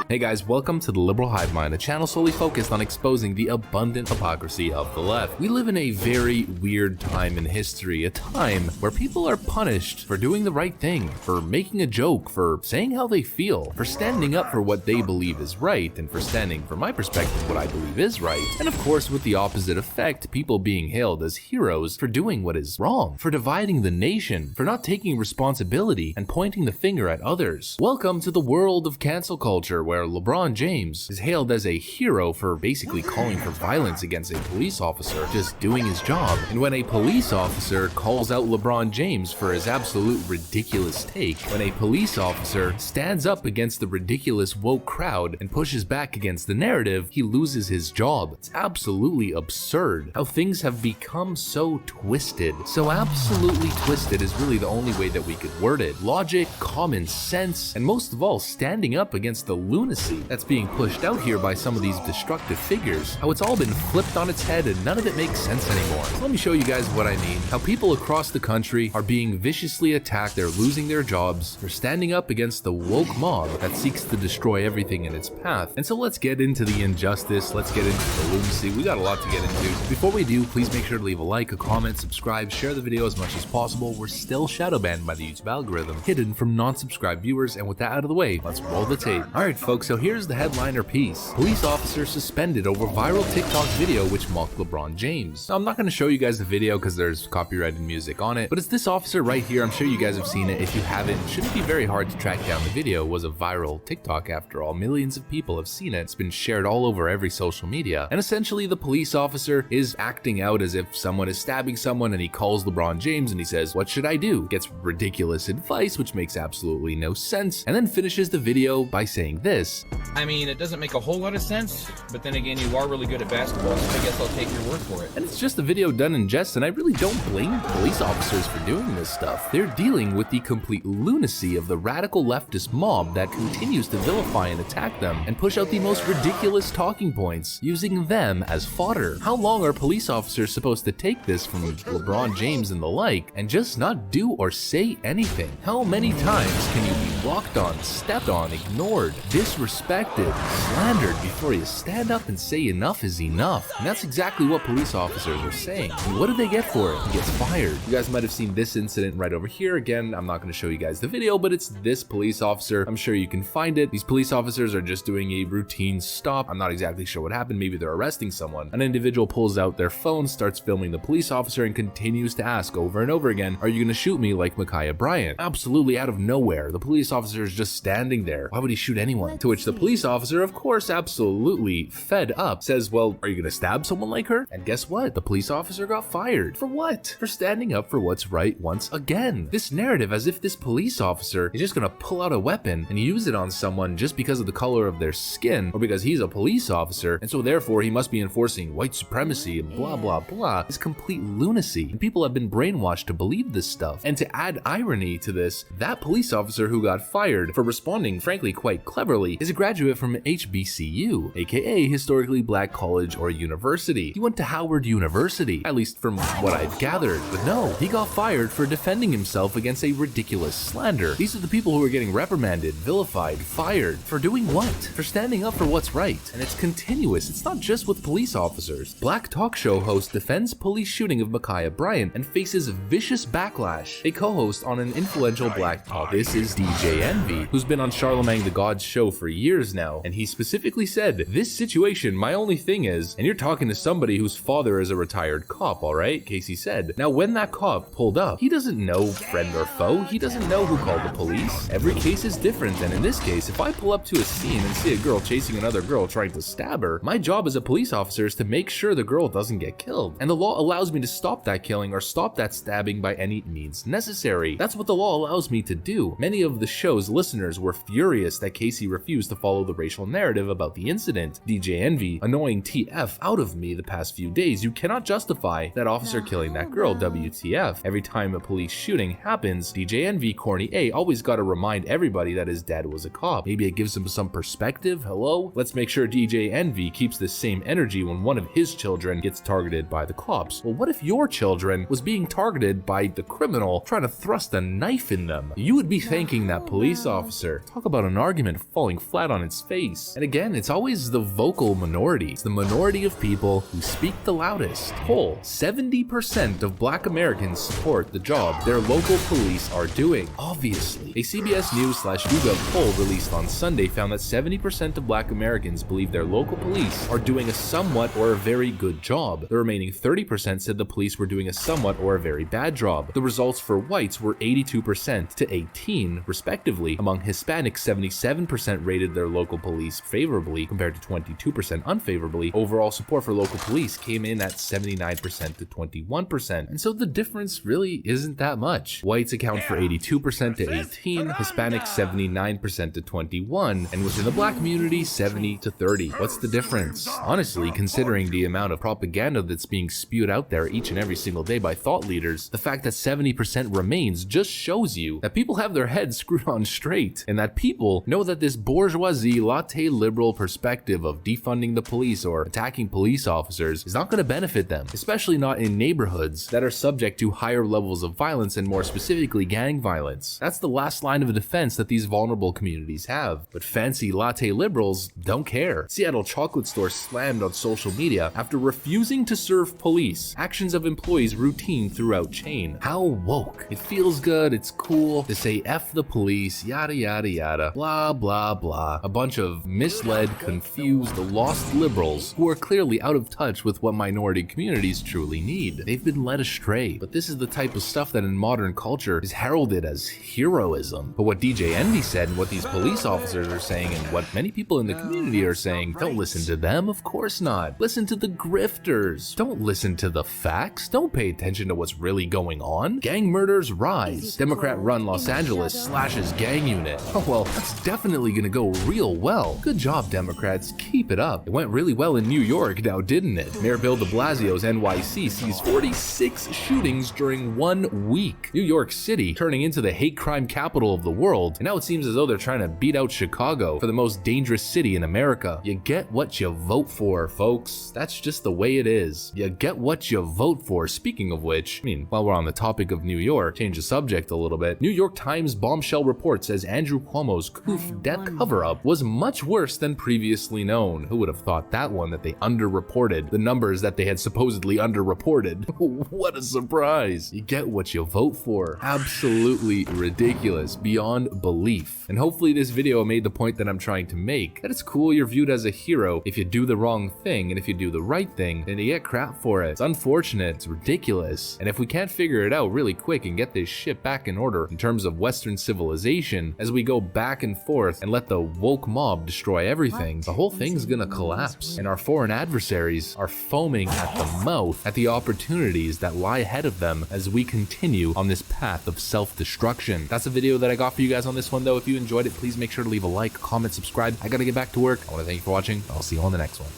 S2: Hey guys, welcome to the Liberal Hive Mind, a channel solely focused on exposing the abundant hypocrisy of the left. We live in a very weird time in history, a time where people are punished for doing the right thing, for making a joke, for saying how they feel, for standing up for what they believe is right, and for standing, from my perspective, what I believe is right. And of course, with the opposite effect, people being hailed as heroes for doing what is wrong, for dividing the nation, for not taking responsibility and pointing the finger at others. Welcome to the world of cancel culture, where LeBron James is hailed as a hero for basically calling for violence against a police officer just doing his job. And when a police officer calls out LeBron James for his absolute ridiculous take, when a police officer stands up against the ridiculous woke crowd and pushes back against the narrative, he loses his job. It's absolutely absurd how things have become so twisted. So absolutely twisted is really the only way that we could word it. Logic, common sense, and most of all, standing up against the lunacy that's being pushed out here by some of these destructive figures. How it's all been flipped on its head and none of it makes sense anymore. So let me show you guys what I mean. How people across the country are being viciously attacked, they're losing their jobs, they're standing up against the woke mob that seeks to destroy everything in its path. And so let's get into the injustice, let's get into the lunacy. We got a lot to get into. Before we do, please make sure to leave a like, a comment, subscribe, share the video as much as possible. We're still shadow banned by the YouTube algorithm, hidden from non-subscribed viewers, and with that out of the way, let's roll the tape. Alright folks, so here's the headliner piece. Police officer suspended over viral TikTok video which mocked LeBron James. Now, I'm not going to show you guys the video because there's copyrighted music on it, but it's this officer right here. I'm sure you guys have seen it. If you haven't, it shouldn't be very hard to track down. The video was a viral TikTok after all. Millions of people have seen it. It's been shared all over every social media. And essentially the police officer is acting out as if someone is stabbing someone, and he calls LeBron James and he says, "What should I do?" Gets ridiculous advice which makes absolutely no sense, and then finishes the video by saying this.
S12: I mean, it doesn't make a whole lot of sense, but then again, you are really good at basketball, so I guess I'll take your word for it.
S2: And it's just a video done in jest, and I really don't blame police officers for doing this stuff. They're dealing with the complete lunacy of the radical leftist mob that continues to vilify and attack them and push out the most ridiculous talking points, using them as fodder. How long are police officers supposed to take this from LeBron James and the like and just not do or say anything? How many times can you be walked on, stepped on, ignored, disrespected, slandered before you stand up and say enough is enough? And that's exactly what police officers are saying. And what do they get for it? He gets fired. You guys might have seen this incident right over here. Again, I'm not going to show you guys the video, but it's this police officer. I'm sure you can find it. These police officers are just doing a routine stop. I'm not exactly sure what happened. Maybe they're arresting someone. An individual pulls out their phone, starts filming the police officer, and continues to ask over and over again, "Are you going to shoot me like Ma'Khia Bryant?" Absolutely out of nowhere, the police officer is just standing there. Why would he shoot anyone? To To which the police officer, of course, absolutely fed up, says, well, are you gonna stab someone like her? And guess what? The police officer got fired. For what? For standing up for what's right once again. This narrative as if this police officer is just gonna pull out a weapon and use it on someone just because of the color of their skin or because he's a police officer and so therefore he must be enforcing white supremacy and blah blah blah is complete lunacy. And people have been brainwashed to believe this stuff. And to add irony to this, that police officer who got fired for responding frankly quite cleverly is a graduate from HBCU, aka historically black college or university. He went to Howard University, at least from what I've gathered. But no, he got fired for defending himself against a ridiculous slander. These are the people who are getting reprimanded, vilified, fired. For doing what? For standing up for what's right. And it's continuous. It's not just with police officers. Black talk show host defends police shooting of Ma'Khia Bryant and faces vicious backlash. A co-host on an influential black talk. This is DJ Envy, who's been on Charlemagne the God's show for years now. And he specifically said, this situation, my only thing is, and you're talking to somebody whose father is a retired cop, alright? Casey said. Now when that cop pulled up, he doesn't know friend or foe. He doesn't know who called the police. Every case is different, and in this case, if I pull up to a scene and see a girl chasing another girl trying to stab her, my job as a police officer is to make sure the girl doesn't get killed. And the law allows me to stop that killing or stop that stabbing by any means necessary. That's what the law allows me to do. Many of the show's listeners were furious that Casey refused to follow the racial narrative about the incident. DJ Envy, annoying TF out of me the past few days. You cannot justify that officer killing that girl, WTF. Every time a police shooting happens, DJ Envy, corny A, always gotta remind everybody that his dad was a cop. Maybe it gives him some perspective, hello? Let's make sure DJ Envy keeps the same energy when one of his children gets targeted by the cops. Well, what if your children was being targeted by the criminal trying to thrust a knife in them? You would be thanking that police officer. Talk about an argument falling flat on its face. And again, it's always the vocal minority. It's the minority of people who speak the loudest. Poll: 70% of black Americans support the job their local police are doing. Obviously. A CBS News/YouGov poll released on Sunday found that 70% of black Americans believe their local police are doing a somewhat or a very good job. The remaining 30% said the police were doing a somewhat or a very bad job. The results for whites were 82% to 18%, respectively. Among Hispanics, 77% rated their local police favorably compared to 22% unfavorably. Overall support for local police came in at 79% to 21%. And so the difference really isn't that much. Whites account for 82% to 18%, Hispanics 79% to 21%, and within the black community 70 to 30%. What's the difference? Honestly, considering the amount of propaganda that's being spewed out there each and every single day by thought leaders, the fact that 70% remains just shows you that people have their heads screwed on straight, and that people know that this bourgeoisie, latte liberal perspective of defunding the police or attacking police officers is not going to benefit them, especially not in neighborhoods that are subject to higher levels of violence and more specifically gang violence. That's the last line of defense that these vulnerable communities have. But fancy latte liberals don't care. Seattle chocolate store slammed on social media after refusing to serve police. Actions of employees routine throughout chain. How woke. It feels good, it's cool to say F the police, yada yada yada, blah blah blah. A bunch of misled, confused, lost liberals who are clearly out of touch with what minority communities truly need. They've been led astray. But this is the type of stuff that in modern culture is heralded as heroism. But what DJ Envy said and what these police officers are saying and what many people in the community are saying, don't listen to them, of course not. Listen to the grifters. Don't listen to the facts. Don't pay attention to what's really going on. Gang murders rise. Democrat-run Los Angeles slashes gang unit. Oh well, that's definitely gonna go real well. Good job, Democrats. Keep it up. It went really well in New York now, didn't it? Mayor Bill de Blasio's NYC sees 46 shootings during 1 week. New York City turning into the hate crime capital of the world, and now it seems as though they're trying to beat out Chicago for the most dangerous city in America. You get what you vote for, folks. That's just the way it is. You get what you vote for. Speaking of which, I mean, while we're on the topic of New York, change the subject a little bit. New York Times bombshell report says Andrew Cuomo's COOF death cover-up was much worse than previously known. Who would have thought that one, that they underreported the numbers that they had supposedly underreported? What a surprise. You get what you vote for. Absolutely ridiculous, beyond belief. And hopefully this video made the point that I'm trying to make, that it's cool you're viewed as a hero if you do the wrong thing, and if you do the right thing, then you get crap for it. It's unfortunate, it's ridiculous, and if we can't figure it out really quick and get this shit back in order in terms of Western civilization, as we go back and forth and let the woke mob destroy everything, the whole thing's gonna collapse. And our foreign adversaries are foaming at the mouth at the opportunities that lie ahead of them as we continue on this path of self-destruction. That's a video that I got for you guys on this one though. If you enjoyed it, please make sure to leave a like, comment, subscribe. I gotta get back to work. I wanna thank you for watching. I'll see you on the next one.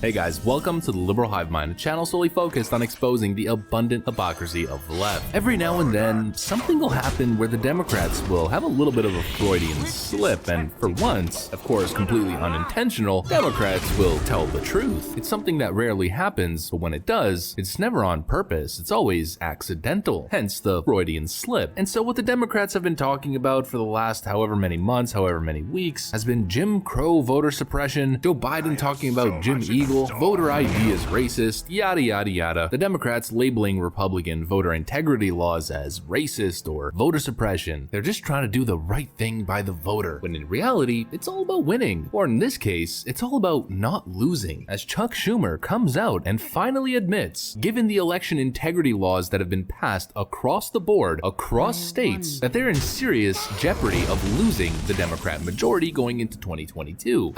S2: Hey guys, welcome to the Liberal Hive Mind, a channel solely focused on exposing the abundant hypocrisy of the left. Every now and then, something will happen where the Democrats will have a little bit of a Freudian slip, and for once, of course completely unintentional, Democrats will tell the truth. It's something that rarely happens, but when it does, it's never on purpose, it's always accidental, hence the Freudian slip. And so what the Democrats have been talking about for the last however many months, however many weeks, has been Jim Crow voter suppression, Joe Biden talking about Jim Eagle, voter ID is racist, yada yada yada, the Democrats labeling Republican voter integrity laws as racist or voter suppression. They're just trying to do the right thing by the voter, when in reality, it's all about winning. Or in this case, it's all about not losing, as Chuck Schumer comes out and finally admits, given the election integrity laws that have been passed across the board, across states, that they're in serious jeopardy of losing the Democrat majority going into 2022.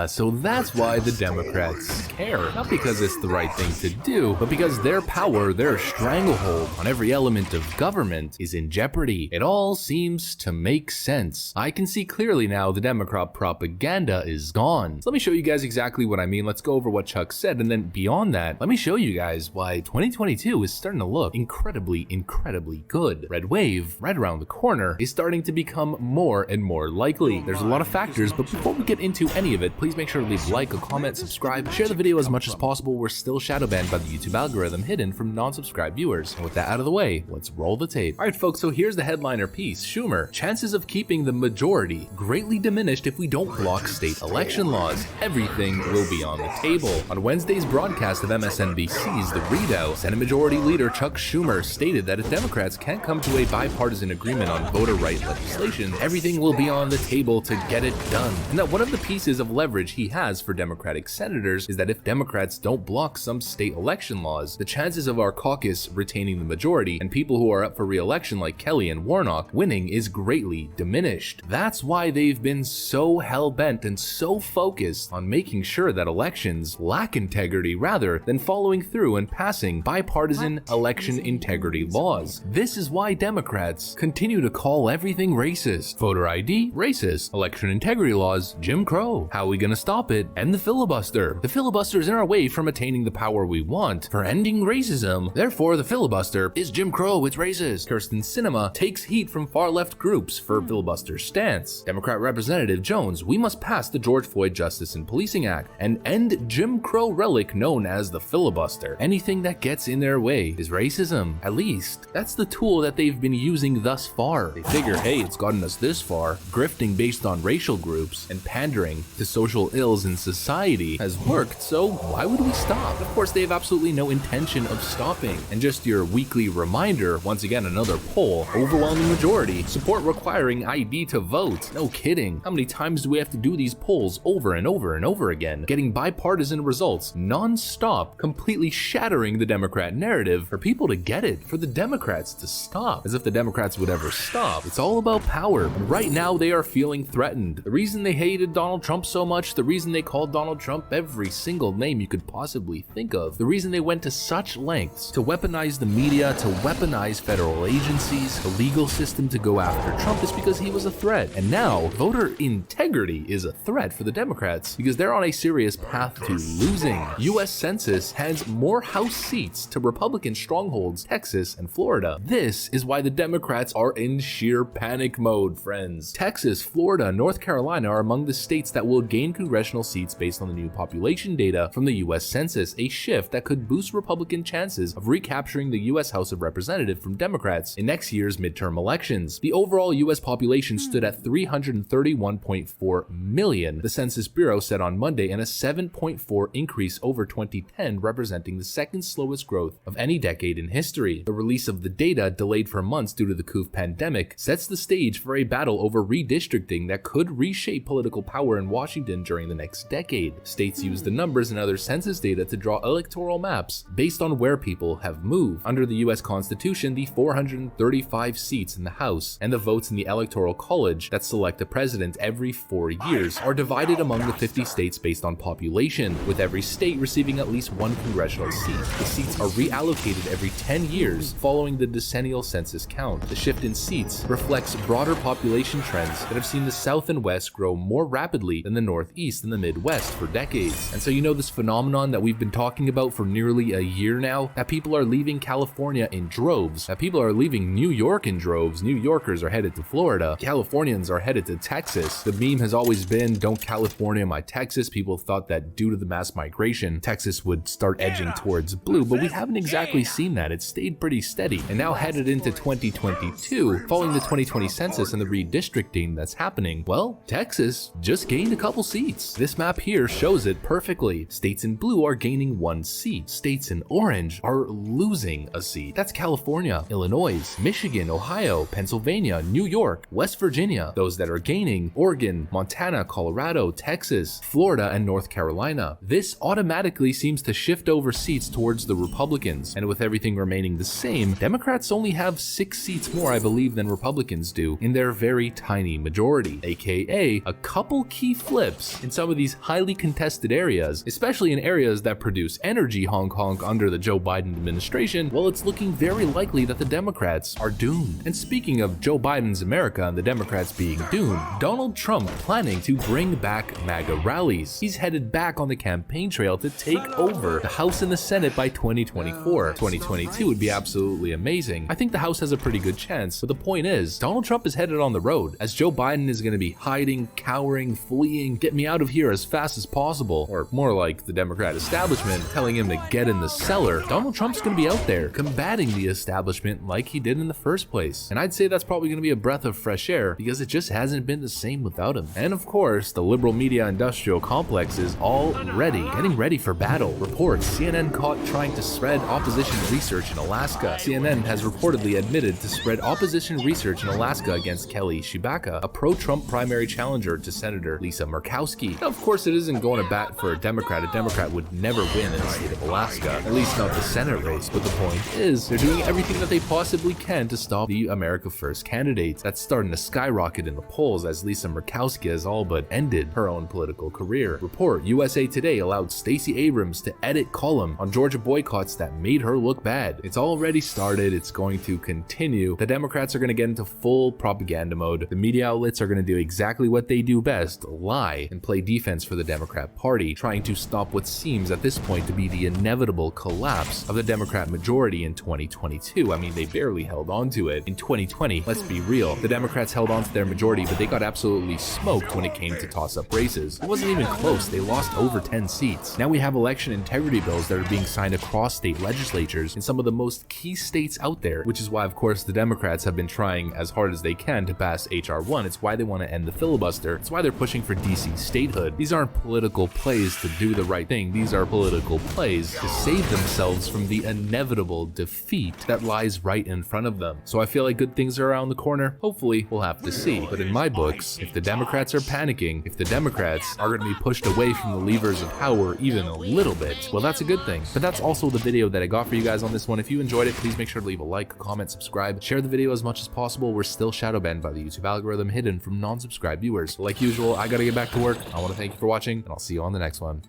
S2: So that's why the Democrats care. Not because it's the right thing to do, but because their power, their stranglehold on every element of government is in jeopardy. It all seems to make sense. I can see clearly now the Democrat propaganda is gone. So let me show you guys exactly what I mean. Let's go over what Chuck said, and then beyond that, let me show you guys why 2022 is starting to look incredibly, incredibly good. Red wave, right around the corner, is starting to become more and more likely. There's a lot of factors, but before we get into any of it, please make sure to leave a like, a comment, subscribe, share the video as much as possible. We're still shadow banned by the YouTube algorithm, hidden from non-subscribed viewers. And with that out of the way, let's roll the tape. Alright folks, so here's the headliner piece. Schumer, chances of keeping the majority greatly diminished if we don't block state election laws. Everything will be on the table. On Wednesday's broadcast of MSNBC's The Readout, Senate Majority Leader Chuck Schumer stated that if Democrats can't come to a bipartisan agreement on voter right legislation, everything will be on the table to get it done. And that one of the pieces of leverage he has for Democratic senators is that if Democrats don't block some state election laws, the chances of our caucus retaining the majority and people who are up for re-election like Kelly and Warnock winning is greatly diminished. That's why they've been so hell-bent and so focused on making sure that elections lack integrity rather than following through and passing bipartisan election integrity laws. This is why Democrats continue to call everything racist. Voter ID, racist. Election integrity laws, Jim Crow. How are we gonna stop it? End the filibuster. The filibuster is in our way from attaining the power we want for ending racism. Therefore, the filibuster is Jim Crow, it's racist. Kirsten Sinema takes heat from far-left groups for filibuster stance. Democrat Representative Jones, we must pass the George Floyd Justice and Policing Act and end Jim Crow relic known as the filibuster. Anything that gets in their way is racism. At least, that's the tool that they've been using thus far. They figure, hey, it's gotten us this far. Grifting based on racial groups and pandering to social ills in society has worked, so why would we stop? Of course, they have absolutely no intention of stopping. And just your weekly reminder, once again, another poll, overwhelming majority, support requiring ID to vote. No kidding. How many times do we have to do these polls over and over and over again, getting bipartisan results non-stop, completely shattering the Democrat narrative for people to get it, for the Democrats to stop, as if the Democrats would ever stop. It's all about power. And right now, they are feeling threatened. The reason they hated Donald Trump so much, the reason they called Donald Trump every single name you could possibly think of, the reason they went to such lengths to weaponize the media, to weaponize federal agencies, the legal system to go after Trump is because he was a threat. And now, voter integrity is a threat for the Democrats because they're on a serious path to losing. US Census hands more House seats to Republican strongholds, Texas and Florida. This is why the Democrats are in sheer panic mode, friends. Texas, Florida, North Carolina are among the states that will gain congressional seats based on the new population data from the US Census, a shift that could boost Republican chances of recapturing the US House of Representatives from Democrats in next year's midterm elections. The overall US population stood at 331.4 million, the Census Bureau said on Monday, and a 7.4 increase over 2010, representing the second slowest growth of any decade in history. The release of the data, delayed for months due to the COVID pandemic, sets the stage for a battle over redistricting that could reshape political power in Washington during the next decade. States use the numbers and other census data to draw electoral maps based on where people have moved. Under the US Constitution, the 435 seats in the House and the votes in the Electoral College that select a president every 4 years are divided among the 50 states based on population, with every state receiving at least one congressional seat. The seats are reallocated every 10 years following the decennial census count. The shift in seats reflects broader population trends that have seen the South and West grow more rapidly than the Northeast and the Midwest for decades. And so you know this phenomenon that we've been talking about for nearly a year now, that people are leaving California in droves, that people are leaving New York in droves. New Yorkers are headed to Florida, Californians are headed to Texas. The meme has always been, don't California my Texas. People thought that due to the mass migration, Texas would start edging towards blue, but we haven't exactly seen that. It's stayed pretty steady. And now headed into 2022, following the 2020 census and the redistricting that's happening, well, Texas just gained a couple seats. This map here shows it perfectly. States in blue are gaining 1 seat. States in orange are losing a seat. That's California, Illinois, Michigan, Ohio, Pennsylvania, New York, West Virginia. Those that are gaining, Oregon, Montana, Colorado, Texas, Florida, and North Carolina. This automatically seems to shift over seats towards the Republicans, and with everything remaining the same, Democrats only have 6 seats more, I believe, than Republicans do in their very tiny majority, aka a couple key flips in some of these highly contested areas, especially in areas that produce energy honk under the Joe Biden administration. Well, it's looking very likely that the Democrats are doomed. And speaking of Joe Biden's America and the Democrats being doomed, Donald Trump planning to bring back MAGA rallies. He's headed back on the campaign trail to take over the House and the Senate by 2024. 2022 would be absolutely amazing. I think the House has a pretty good chance, but the point is, Donald Trump is headed on the road, as Joe Biden is going to be hiding, cowering, fleeing, get me out of here as fast as possible, or more like the Democrat establishment telling him to get in the cellar. Donald Trump's going to be out there combating the establishment like he did in the first place. And I'd say that's probably going to be a breath of fresh air, because it just hasn't been the same without him. And of course, the liberal media industrial complex is already getting ready for battle. Reports: CNN caught trying to spread opposition research in Alaska. CNN has reportedly admitted to spread opposition research in Alaska against Kelly Tshibaka, a pro-Trump primary challenger to Senator Lisa Murkowski. Now, of course, it isn't going to bat for a Democrat. A Democrat would never win in the state of Alaska, at least not the Senate race. But the point is, they're doing everything that they possibly can to stop the America First candidate. That's starting to skyrocket in the polls, as Lisa Murkowski has all but ended her own political career. Report: USA Today allowed Stacey Abrams to edit column on Georgia boycotts that made her look bad. It's already started. It's going to continue. The Democrats are going to get into full propaganda mode. The media outlets are going to do exactly what they do best: lie and play defense for the Democrat Party, trying to stop what seems at this point to be the inevitable collapse of the Democrat majority in 2022. I mean, they barely held on to it. In 2020, let's be real, the Democrats held on to their majority, but they got absolutely smoked when it came to toss-up races. It wasn't even close. They lost over 10 seats. Now we have election integrity bills that are being signed across state legislatures in some of the most key states out there, which is why, of course, the Democrats have been trying as hard as they can to pass H.R. 1. It's why they want to end the filibuster. It's why they're pushing for DC statehood. These aren't political plays to do the right thing. These are political plays to save themselves from the inevitable defeat that lies right in front of them. So I feel like good things are around the corner. Hopefully, we'll have to see. But in my books, if the Democrats are panicking, if the Democrats are going to be pushed away from the levers of power even a little bit, well, that's a good thing. But that's also the video that I got for you guys on this one. If you enjoyed it, please make sure to leave a like, comment, subscribe, share the video as much as possible. We're still shadow banned by the YouTube algorithm, hidden from non-subscribed viewers. Like usual, I gotta get back to work. I want to thank you for watching, and I'll see you on the next one.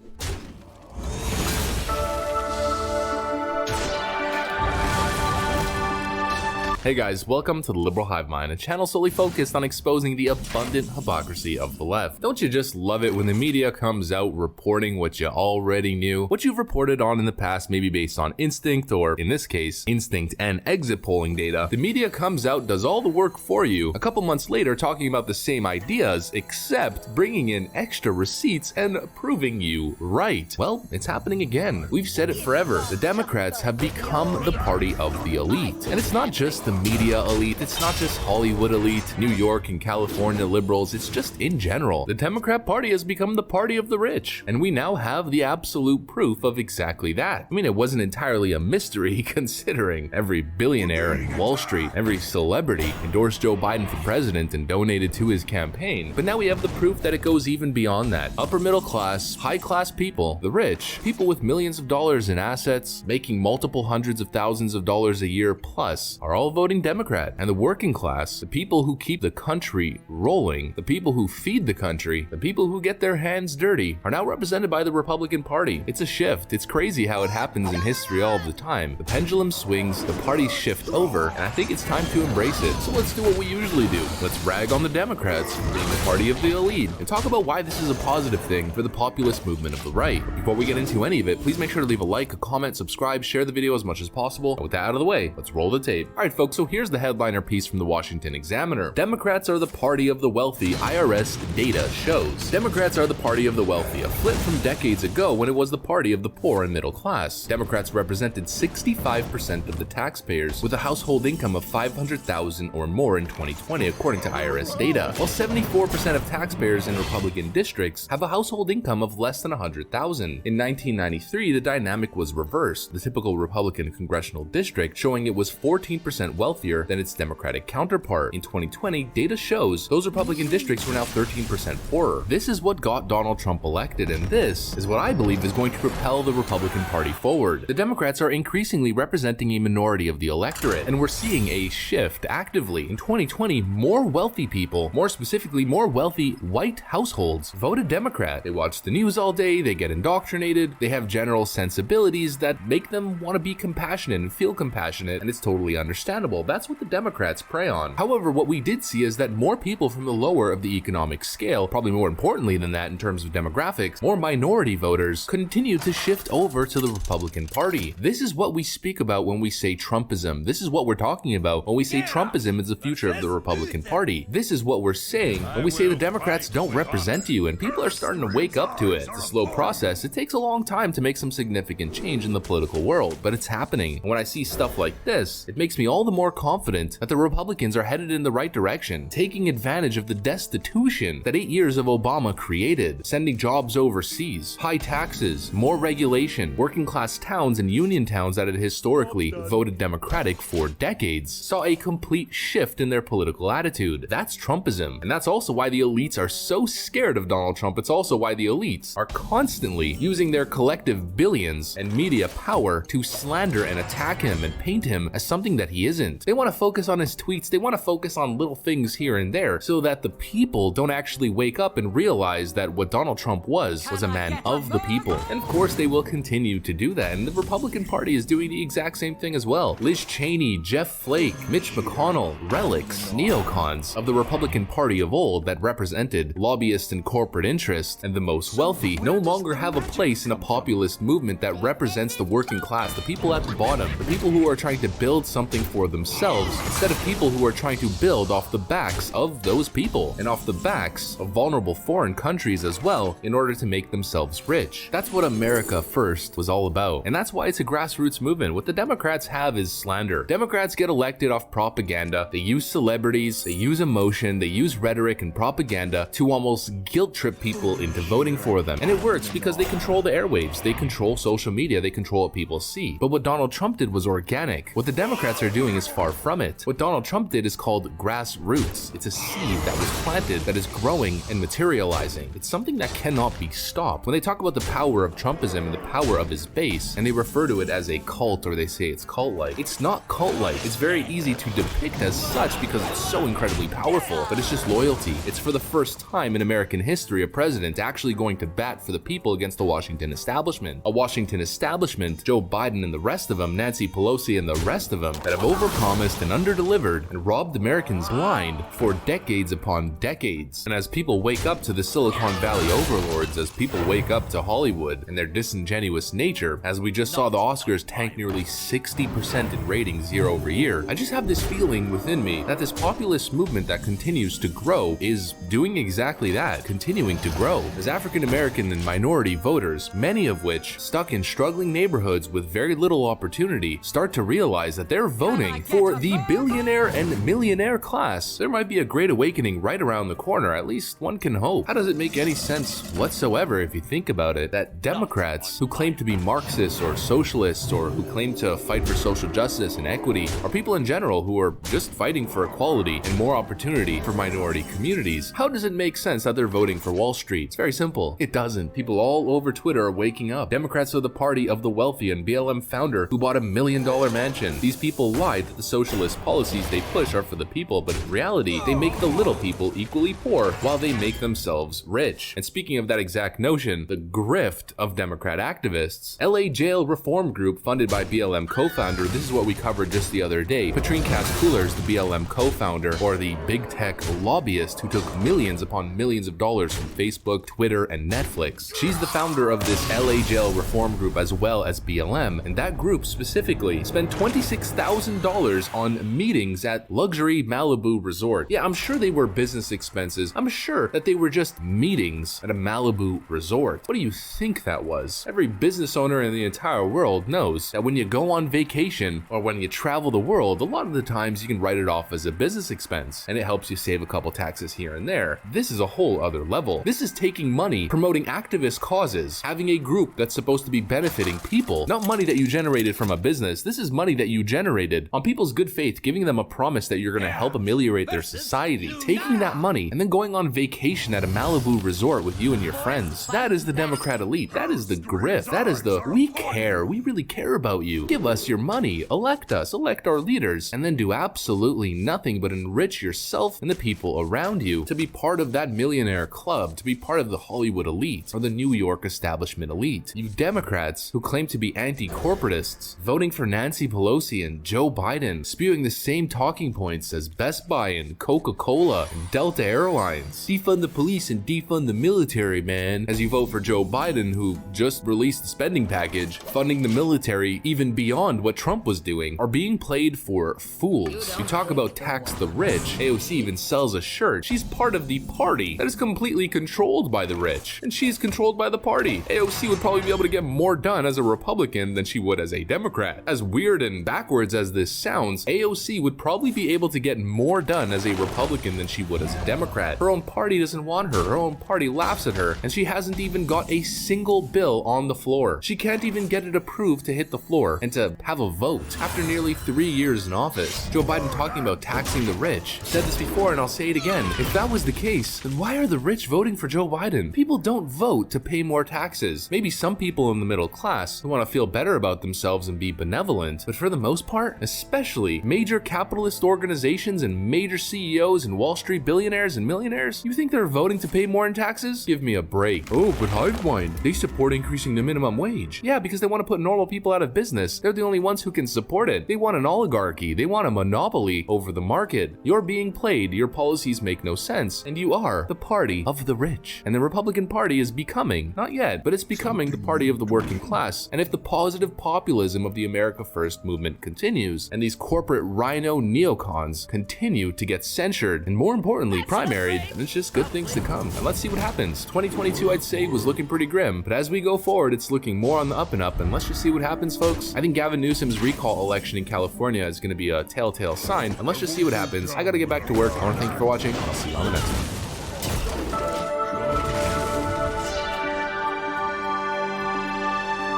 S2: Hey guys, welcome to the Liberal Hive Mind, a channel solely focused on exposing the abundant hypocrisy of the left. Don't you just love it when the media comes out reporting what you already knew? What you've reported on in the past, maybe based on instinct, or in this case, instinct and exit polling data. The media comes out, does all the work for you, a couple months later talking about the same ideas, except bringing in extra receipts and proving you right. Well, it's happening again. We've said it forever. The Democrats have become the party of the elite. And it's not just the media elite, it's not just Hollywood elite, New York and California liberals, it's just in general. The Democrat Party has become the party of the rich, and we now have the absolute proof of exactly that. I mean, it wasn't entirely a mystery considering every billionaire in Wall Street, every celebrity endorsed Joe Biden for president and donated to his campaign. But now we have the proof that it goes even beyond that. Upper middle class, high class people, the rich, people with millions of dollars in assets, making multiple hundreds of thousands of dollars a year plus, are all voting Democrat. And the working class, the people who keep the country rolling, the people who feed the country, the people who get their hands dirty, are now represented by the Republican Party. It's a shift. It's crazy how it happens in history all of the time. The pendulum swings, the parties shift over, and I think it's time to embrace it. So let's do what we usually do. Let's rag on the Democrats for being the party of the elite, and talk about why this is a positive thing for the populist movement of the right. But before we get into any of it, please make sure to leave a like, a comment, subscribe, share the video as much as possible. And with that out of the way, let's roll the tape. Alright folks, so here's the headliner piece from the Washington Examiner. Democrats are the party of the wealthy, IRS data shows. Democrats are the party of the wealthy, a flip from decades ago when it was the party of the poor and middle class. Democrats represented 65% of the taxpayers with a household income of $500,000 or more in 2020, according to IRS data, while 74% of taxpayers in Republican districts have a household income of less than $100,000. In 1993, the dynamic was reversed, the typical Republican congressional district showing it was 14% wealthier than its Democratic counterpart. In 2020, data shows those Republican districts were now 13% poorer. This is what got Donald Trump elected, and this is what I believe is going to propel the Republican Party forward. The Democrats are increasingly representing a minority of the electorate, and we're seeing a shift actively. In 2020, more wealthy people, more specifically more wealthy white households, voted Democrat. They watch the news all day, they get indoctrinated, they have general sensibilities that make them want to be compassionate and feel compassionate, and it's totally understandable. That's what the Democrats prey on. However, what we did see is that more people from the lower of the economic scale, probably more importantly than that in terms of demographics, more minority voters continue to shift over to the Republican Party. This is what we speak about when we say Trumpism. This is what we're talking about when we say Trumpism is the future of the Republican Party. This is what we're saying when we say the Democrats don't represent you, and people are starting to wake up to it. It's a slow process. It takes a long time to make some significant change in the political world, but it's happening. And when I see stuff like this, it makes me all the more confident that the Republicans are headed in the right direction, taking advantage of the destitution that 8 years of Obama created, sending jobs overseas, high taxes, more regulation, working class towns and union towns that had historically voted Democratic for decades, saw a complete shift in their political attitude. That's Trumpism, and that's also why the elites are so scared of Donald Trump. It's also why the elites are constantly using their collective billions and media power to slander and attack him and paint him as something that he isn't. They want to focus on his tweets, they want to focus on little things here and there so that the people don't actually wake up and realize that what Donald Trump was a man of the people. And of course they will continue to do that, and the Republican Party is doing the exact same thing as well. Liz Cheney, Jeff Flake, Mitch McConnell, relics, neocons of the Republican Party of old that represented lobbyists and corporate interests and the most wealthy no longer have a place in a populist movement that represents the working class, the people at the bottom, the people who are trying to build something for themselves instead of people who are trying to build off the backs of those people and off the backs of vulnerable foreign countries as well in order to make themselves rich. That's what America First was all about, and that's why it's a grassroots movement. What the Democrats have is slander. Democrats get elected off propaganda. They use celebrities, they use emotion, they use rhetoric and propaganda to almost guilt trip people into voting for them. And it works because they control the airwaves, they control social media, they control what people see. But what Donald Trump did was organic. What the Democrats are doing is far from it. What Donald Trump did is called grassroots. It's a seed that was planted that is growing and materializing. It's something that cannot be stopped. When they talk about the power of Trumpism and the power of his base, and they refer to it as a cult, or they say it's cult-like, it's not cult-like. It's very easy to depict as such because it's so incredibly powerful, but it's just loyalty. It's for the first time in American history a president actually going to bat for the people against the Washington establishment. A Washington establishment, Joe Biden and the rest of them, Nancy Pelosi and the rest of them, that have overpromised and underdelivered and robbed Americans blind for decades upon decades. And as people wake up to the Silicon Valley overlords, as people wake up to Hollywood and their disingenuous nature, as we just saw the Oscars tank nearly 60% in ratings year over year, I just have this feeling within me that this populist movement that continues to grow is doing exactly that, continuing to grow. As African American and minority voters, many of which stuck in struggling neighborhoods with very little opportunity, start to realize that their voting awakening. For the billionaire and millionaire class, there might be a great awakening right around the corner, at least one can hope. How does it make any sense whatsoever if you think about it that Democrats who claim to be Marxists or socialists or who claim to fight for social justice and equity are people in general who are just fighting for equality and more opportunity for minority communities? How does it make sense that they're voting for Wall Street? It's very simple. It doesn't. People all over Twitter are waking up. Democrats are the party of the wealthy and BLM founder who bought $1 million mansion. These people lied that the socialist policies they push are for the people, but in reality, they make the little people equally poor while they make themselves rich. And speaking of that exact notion, the grift of Democrat activists, LA Jail Reform Group funded by BLM co-founder, this is what we covered just the other day. Patrine Cass-Coolers, the BLM co-founder, or the big tech lobbyist who took millions upon millions of dollars from Facebook, Twitter, and Netflix. She's the founder of this LA Jail Reform Group as well as BLM, and that group specifically spent $26,000 on meetings at luxury Malibu resort. Yeah, I'm sure they were business expenses. I'm sure that they were just meetings at a Malibu resort. What do you think that was? Every business owner in the entire world knows that when you go on vacation or when you travel the world, a lot of the times you can write it off as a business expense, and it helps you save a couple taxes here and there. This is a whole other level. This is taking money, promoting activist causes, having a group that's supposed to be benefiting people, not money that you generated from a business. This is money that you generated on people's good faith, giving them a promise that you're going to help ameliorate their society, taking that money and then going on vacation at a Malibu resort with you and your friends. That is the Democrat elite. That is the grift. That is the, we care. We really care about you. Give us your money. Elect us. Elect our leaders. And then do absolutely nothing but enrich yourself and the people around you to be part of that millionaire club, to be part of the Hollywood elite or the New York establishment elite. You Democrats who claim to be anti-corporatists, voting for Nancy Pelosi and Joe Biden, spewing the same talking points as Best Buy and Coca-Cola and Delta Airlines. Defund the police and defund the military, man. As you vote for Joe Biden, who just released the spending package, funding the military even beyond what Trump was doing, are being played for fools. You talk about tax the rich. AOC even sells a shirt. She's part of the party that is completely controlled by the rich, and she's controlled by the party. AOC would probably be able to get more done as a Republican than she would as a Democrat. As weird and backwards as this sounds, AOC would probably be able to get more done as a Republican than she would as a Democrat. Her own party doesn't want her. Her own party laughs at her, and she hasn't even got a single bill on the floor. She can't even get it approved to hit the floor and to have a vote. After nearly 3 years in office, Joe Biden talking about taxing the rich. Said this before and I'll say it again. If that was the case, then why are the rich voting for Joe Biden? People don't vote to pay more taxes. Maybe some people in the middle class who want to feel better about themselves and be benevolent, but for the most part, especially major capitalist organizations and major CEOs and Wall Street billionaires and millionaires, you think they're voting to pay more in taxes? Give me a break. Oh, but Hivemind, they support increasing the minimum wage. Yeah, because they want to put normal people out of business. They're the only ones who can support it. They want an oligarchy. They want a monopoly over the market. You're being played, your policies make no sense, and you are the party of the rich. And the Republican Party is becoming, not yet, but it's becoming the party of the working class. And if the positive populism of the America First movement continues, and these corporate rhino neocons continue to get censured, and more importantly, primaried, then it's just good things to come. And let's see what happens. 2022, I'd say, was looking pretty grim, but as we go forward, it's looking more on the up and up, and let's just see what happens, folks. I think Gavin Newsom's recall election in California is going to be a telltale sign, and let's just see what happens. I gotta get back to work. I want to thank you for watching. I'll see you on the next one.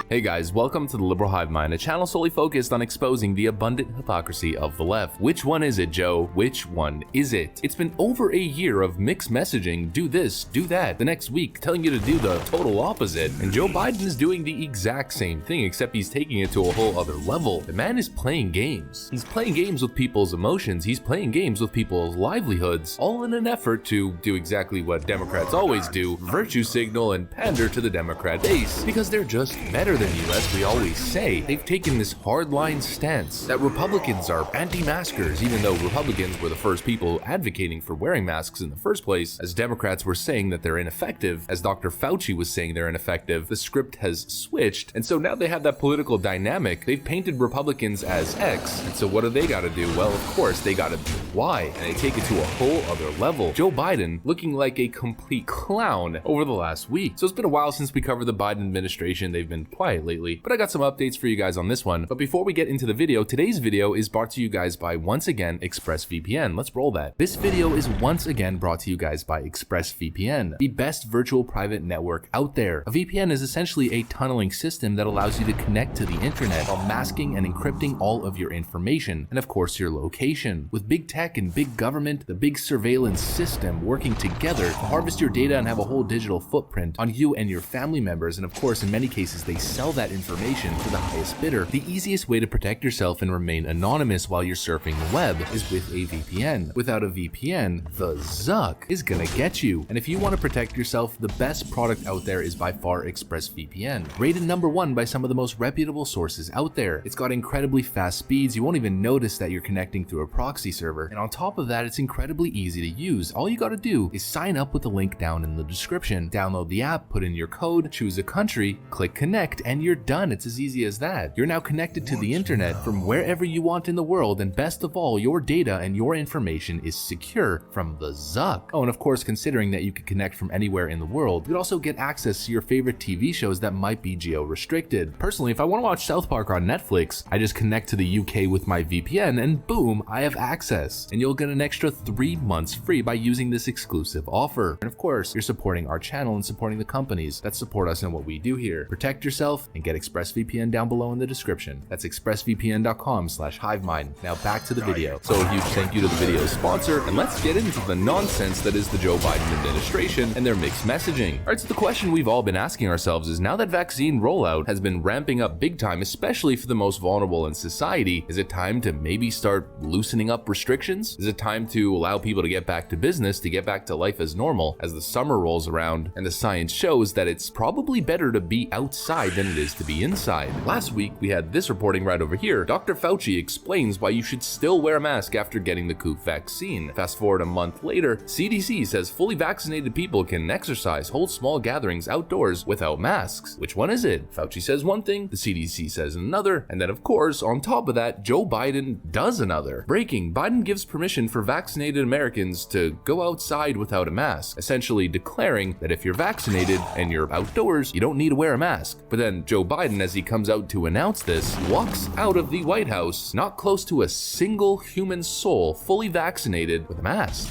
S2: Hey guys, welcome to the Liberal Hive Mind, a channel solely focused on exposing the abundant hypocrisy of the left. Which one is it, Joe? Which one is it? It's been over a year of mixed messaging, do this, do that, the next week telling you to do the total opposite, and Joe Biden is doing the exact same thing, except he's taking it to a whole other level. The man is playing games. He's playing games with people's emotions, he's playing games with people's livelihoods, all in an effort to do exactly what Democrats always do, virtue signal and pander to the Democrat base, because they're just better than you, as we always say. They've taken this hardline stance that Republicans are anti-maskers, even though Republicans were the first people advocating for wearing masks in the first place, as Democrats were saying that they're ineffective, as Dr. Fauci was saying they're ineffective. The script has switched, and so now they have that political dynamic. They've painted Republicans as X, and so what do they gotta do? Well, of course, they gotta be Y, and they take it to a whole other level. Joe Biden looking like a complete clown over the last week. So it's been a while since we covered the Biden administration. They've been quiet quiet lately, but I got some updates for you guys on this one. But before we get into the video, today's video is brought to you guys by, once again, ExpressVPN. Let's roll that. This video is once again brought to you guys by ExpressVPN, the best virtual private network out there. A VPN is essentially a tunneling system that allows you to connect to the internet while masking and encrypting all of your information, and of course your location. With big tech and big government, the big surveillance system working together to harvest your data and have a whole digital footprint on you and your family members, and of course in many cases they sell that information to the highest bidder. The easiest way to protect yourself and remain anonymous while you're surfing the web is with a VPN. Without a VPN, the Zuck is gonna get you. And if you want to protect yourself, the best product out there is by far ExpressVPN. Rated #1 by some of the most reputable sources out there. It's got incredibly fast speeds, you won't even notice that you're connecting through a proxy server. And on top of that, it's incredibly easy to use. All you gotta do is sign up with the link down in the description. Download the app, put in your code, choose a country, click connect, and you're done. It's as easy as that. You're now connected to the internet from wherever you want in the world, and best of all, your data and your information is secure from the Zuck. Oh, and of course, considering that you can connect from anywhere in the world, you could also get access to your favorite TV shows that might be geo-restricted. Personally, if I want to watch South Park on Netflix, I just connect to the UK with my VPN and boom, I have access. And you'll get an extra 3 months free by using this exclusive offer. And of course, you're supporting our channel and supporting the companies that support us in what we do here. Protect yourself and get ExpressVPN down below in the description. That's expressvpn.com/hivemind. Now back to the video. So a huge thank you to the video's sponsor, and let's get into the nonsense that is the Joe Biden administration and their mixed messaging. Alright, so the question we've all been asking ourselves is, now that vaccine rollout has been ramping up big time, especially for the most vulnerable in society, is it time to maybe start loosening up restrictions? Is it time to allow people to get back to business, to get back to life as normal as the summer rolls around and the science shows that it's probably better to be outside than it is to be inside? Last week, we had this reporting right over here. Dr. Fauci explains why you should still wear a mask after getting the COVID vaccine. Fast forward a month later, CDC says fully vaccinated people can exercise, hold small gatherings outdoors without masks. Which one is it? Fauci says one thing, the CDC says another, and then of course, on top of that, Joe Biden does another. Breaking: Biden gives permission for vaccinated Americans to go outside without a mask, essentially declaring that if you're vaccinated and you're outdoors, you don't need to wear a mask. But then Joe Biden, as he comes out to announce this, walks out of the White House not close to a single human soul fully vaccinated with a mask.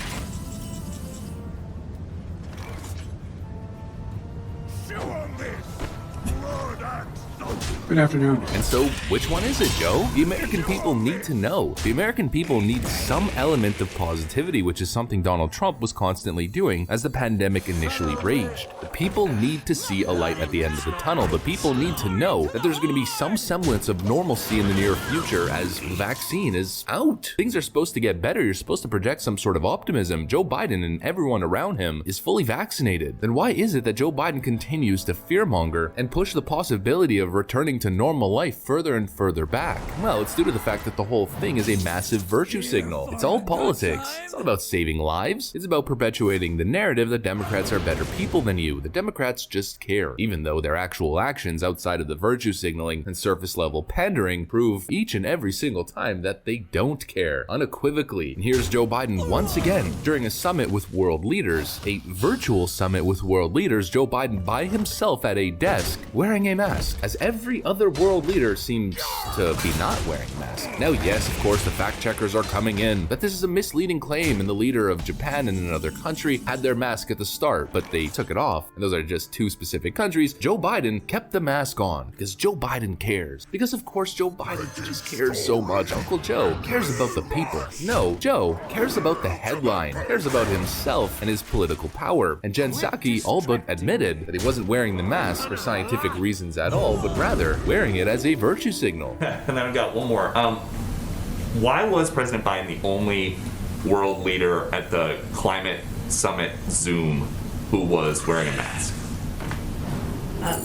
S7: Good afternoon.
S2: And so, which one is it, Joe? The American people need to know. The American people need some element of positivity, which is something Donald Trump was constantly doing as the pandemic initially raged. The people need to see a light at the end of the tunnel. The people need to know that there's going to be some semblance of normalcy in the near future as the vaccine is out. Things are supposed to get better. You're supposed to project some sort of optimism. Joe Biden and everyone around him is fully vaccinated. Then why is it that Joe Biden continues to fearmonger and push the possibility of returning to normal life further and further back? Well, it's due to the fact that the whole thing is a massive virtue signal. It's all politics. It's not about saving lives. It's about perpetuating the narrative that Democrats are better people than you. The Democrats just care, even though their actual actions outside of the virtue signaling and surface level pandering prove each and every single time that they don't care, unequivocally. And here's Joe Biden once again during a summit with world leaders, a virtual summit with world leaders, Joe Biden by himself at a desk wearing a mask, as every other world leader seems to be not wearing a mask. Now, yes, of course, the fact checkers are coming in, but this is a misleading claim, and the leader of Japan and another country had their mask at the start, but they took it off, and those are just two specific countries. Joe Biden kept the mask on because Joe Biden cares. Because of course Joe Biden just cares so much. Uncle Joe cares about the people. No, Joe cares about the headline, cares about himself and his political power. And Jen Psaki all but admitted that he wasn't wearing the mask for scientific reasons at all, but rather wearing it as a virtue signal.
S13: And then I've got one more. Why was President Biden the only world leader at the climate summit Zoom who was wearing a mask?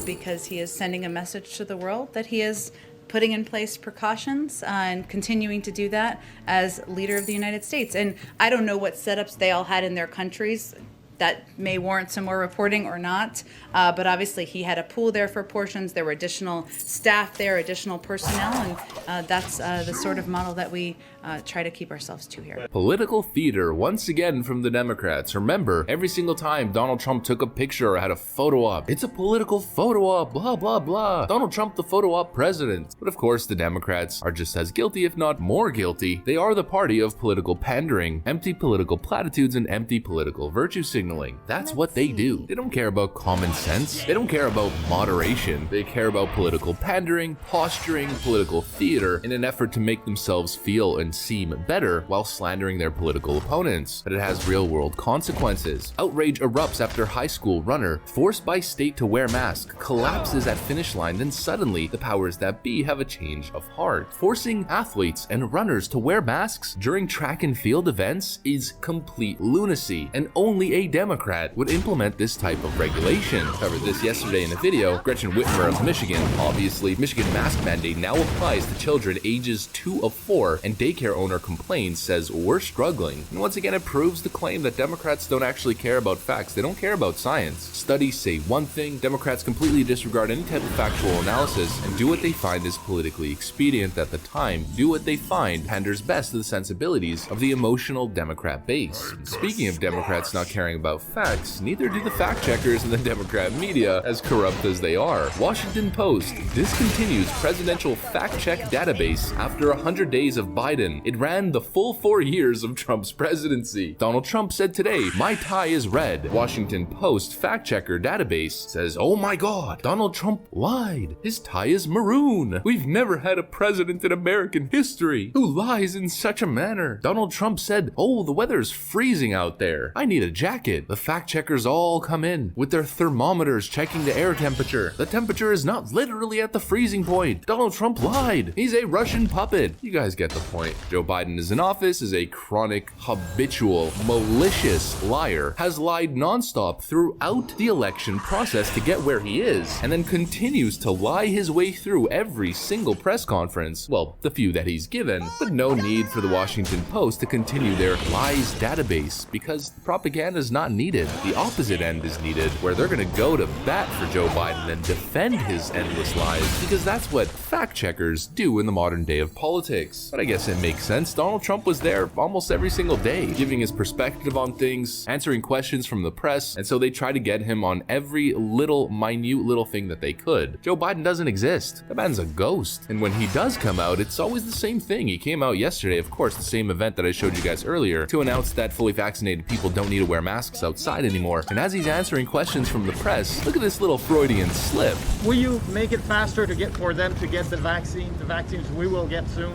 S14: Because he is sending a message to the world that he is putting in place precautions and continuing to do that as leader of the United States. And I don't know what setups they all had in their countries that may warrant some more reporting or not. But obviously he had a pool there for portions. There were additional staff there, additional personnel, and that's the sort of model that we try to keep ourselves to here.
S2: Political theater once again from the Democrats. Remember, every single time Donald Trump took a picture or had a photo op, it's a political photo op, blah, blah, blah. Donald Trump, the photo op president. But of course, the Democrats are just as guilty, if not more guilty. They are the party of political pandering, empty political platitudes, and empty political virtue signaling. That's what they do. They don't care about common sense. They don't care about moderation. They care about political pandering, posturing, political theater in an effort to make themselves feel and seem better while slandering their political opponents. But it has real-world consequences. Outrage erupts after high school runner, forced by state to wear mask, collapses at finish line, then suddenly the powers that be have a change of heart. Forcing athletes and runners to wear masks during track and field events is complete lunacy, and only a Democrat would implement this type of regulation. Covered this yesterday in a video. Gretchen Whitmer of Michigan. Obviously, Michigan mask mandate now applies to children ages 2 of 4, and daycare owner complains, says we're struggling. And once again, it proves the claim that Democrats don't actually care about facts. They don't care about science. Studies say one thing, Democrats completely disregard any type of factual analysis and do what they find is politically expedient at the time. Do what they find panders best to the sensibilities of the emotional Democrat base. And speaking of Democrats not caring about facts, neither do the fact checkers in the Democrat media, as corrupt as they are. Washington Post discontinues presidential fact check database after 100 days of Biden. It ran the full 4 years of Trump's presidency. Donald Trump said today, "My tie is red." Washington Post fact checker database says, "Oh my God, Donald Trump lied. His tie is maroon. We've never had a president in American history who lies in such a manner." Donald Trump said, "Oh, the weather's freezing out there. I need a jacket." The fact checkers all come in with their thermometers checking the air temperature. The temperature is not literally at the freezing point. Donald Trump lied. He's a Russian puppet. You guys get the point. Joe Biden is in office as a chronic, habitual, malicious liar, has lied nonstop throughout the election process to get where he is, and then continues to lie his way through every single press conference. Well, the few that he's given, but no need for the Washington Post to continue their lies database because propaganda is not needed. The opposite end is needed, where they're gonna go to bat for Joe Biden and defend his endless lies, because that's what fact checkers do in the modern day of politics. But I guess it makes sense. Donald Trump was there almost every single day, giving his perspective on things, answering questions from the press, and so they try to get him on every little, minute little thing that they could. Joe Biden doesn't exist. The man's a ghost. And when he does come out, it's always the same thing. He came out yesterday, of course, the same event that I showed you guys earlier, to announce that fully vaccinated people don't need to wear masks outside anymore. And as he's answering questions from the press, look at this little Freudian slip.
S15: Will you make it faster to get for them to get the vaccines we will get soon?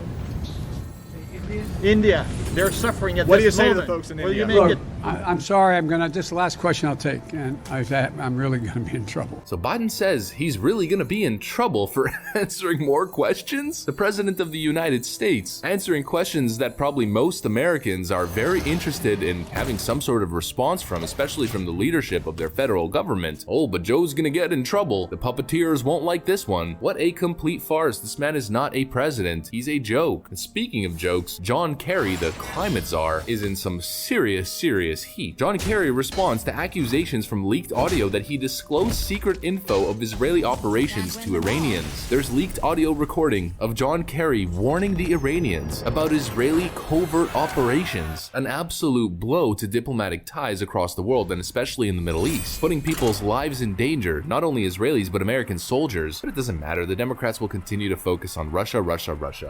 S15: India, they're suffering at this moment.
S10: What do you say to the folks in India?
S15: Will you make it?
S7: I'm sorry, this is the last question I'll take, and I'm really going to be in trouble.
S2: So Biden says he's really going to be in trouble for answering more questions? The President of the United States answering questions that probably most Americans are very interested in having some sort of response from, especially from the leadership of their federal government. Oh, but Joe's going to get in trouble. The puppeteers won't like this one. What a complete farce. This man is not a president. He's a joke. And speaking of jokes, John Kerry, the climate czar, is in some serious heat. John Kerry responds to accusations from leaked audio that he disclosed secret info of Israeli operations to Iranians. There's leaked audio recording of John Kerry warning the Iranians about Israeli covert operations, an absolute blow to diplomatic ties across the world and especially in the Middle East, putting people's lives in danger, not only Israelis but American soldiers. But it doesn't matter, the Democrats will continue to focus on Russia.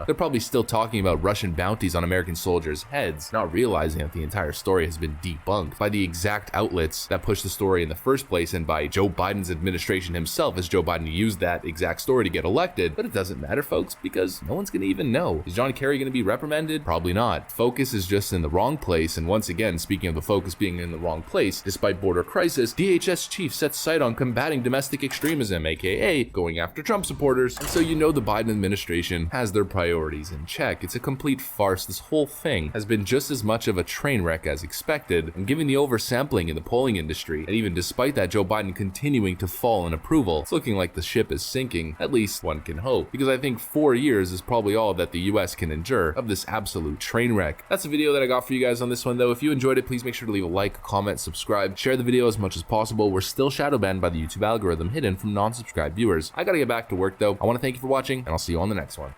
S2: They're probably still talking about Russian bounties on American soldiers' heads, not realizing that the entire story has been debunked by the exact outlets that pushed the story in the first place and by Joe Biden's administration himself, as Joe Biden used that exact story to get elected. But it doesn't matter, folks, because no one's gonna even know. Is John Kerry gonna be reprimanded? Probably not. Focus is just in the wrong place, and once again, speaking of the focus being in the wrong place, despite border crisis, DHS chief sets sight on combating domestic extremism, aka going after Trump supporters. And so you know the Biden administration has their priorities in check. It's a complete farce. This whole thing has been just as much of a train wreck as expected. elected, and given the oversampling in the polling industry, and even despite that, Joe Biden continuing to fall in approval, it's looking like the ship is sinking, at least one can hope, because I think 4 years is probably all that the US can endure of this absolute train wreck. That's the video that I got for you guys on this one though. If you enjoyed it, please make sure to leave a like, comment, subscribe, share the video as much as possible. We're still shadow banned by the YouTube algorithm, hidden from non-subscribed viewers. I gotta get back to work though. I want to thank you for watching, and I'll see you on the next one.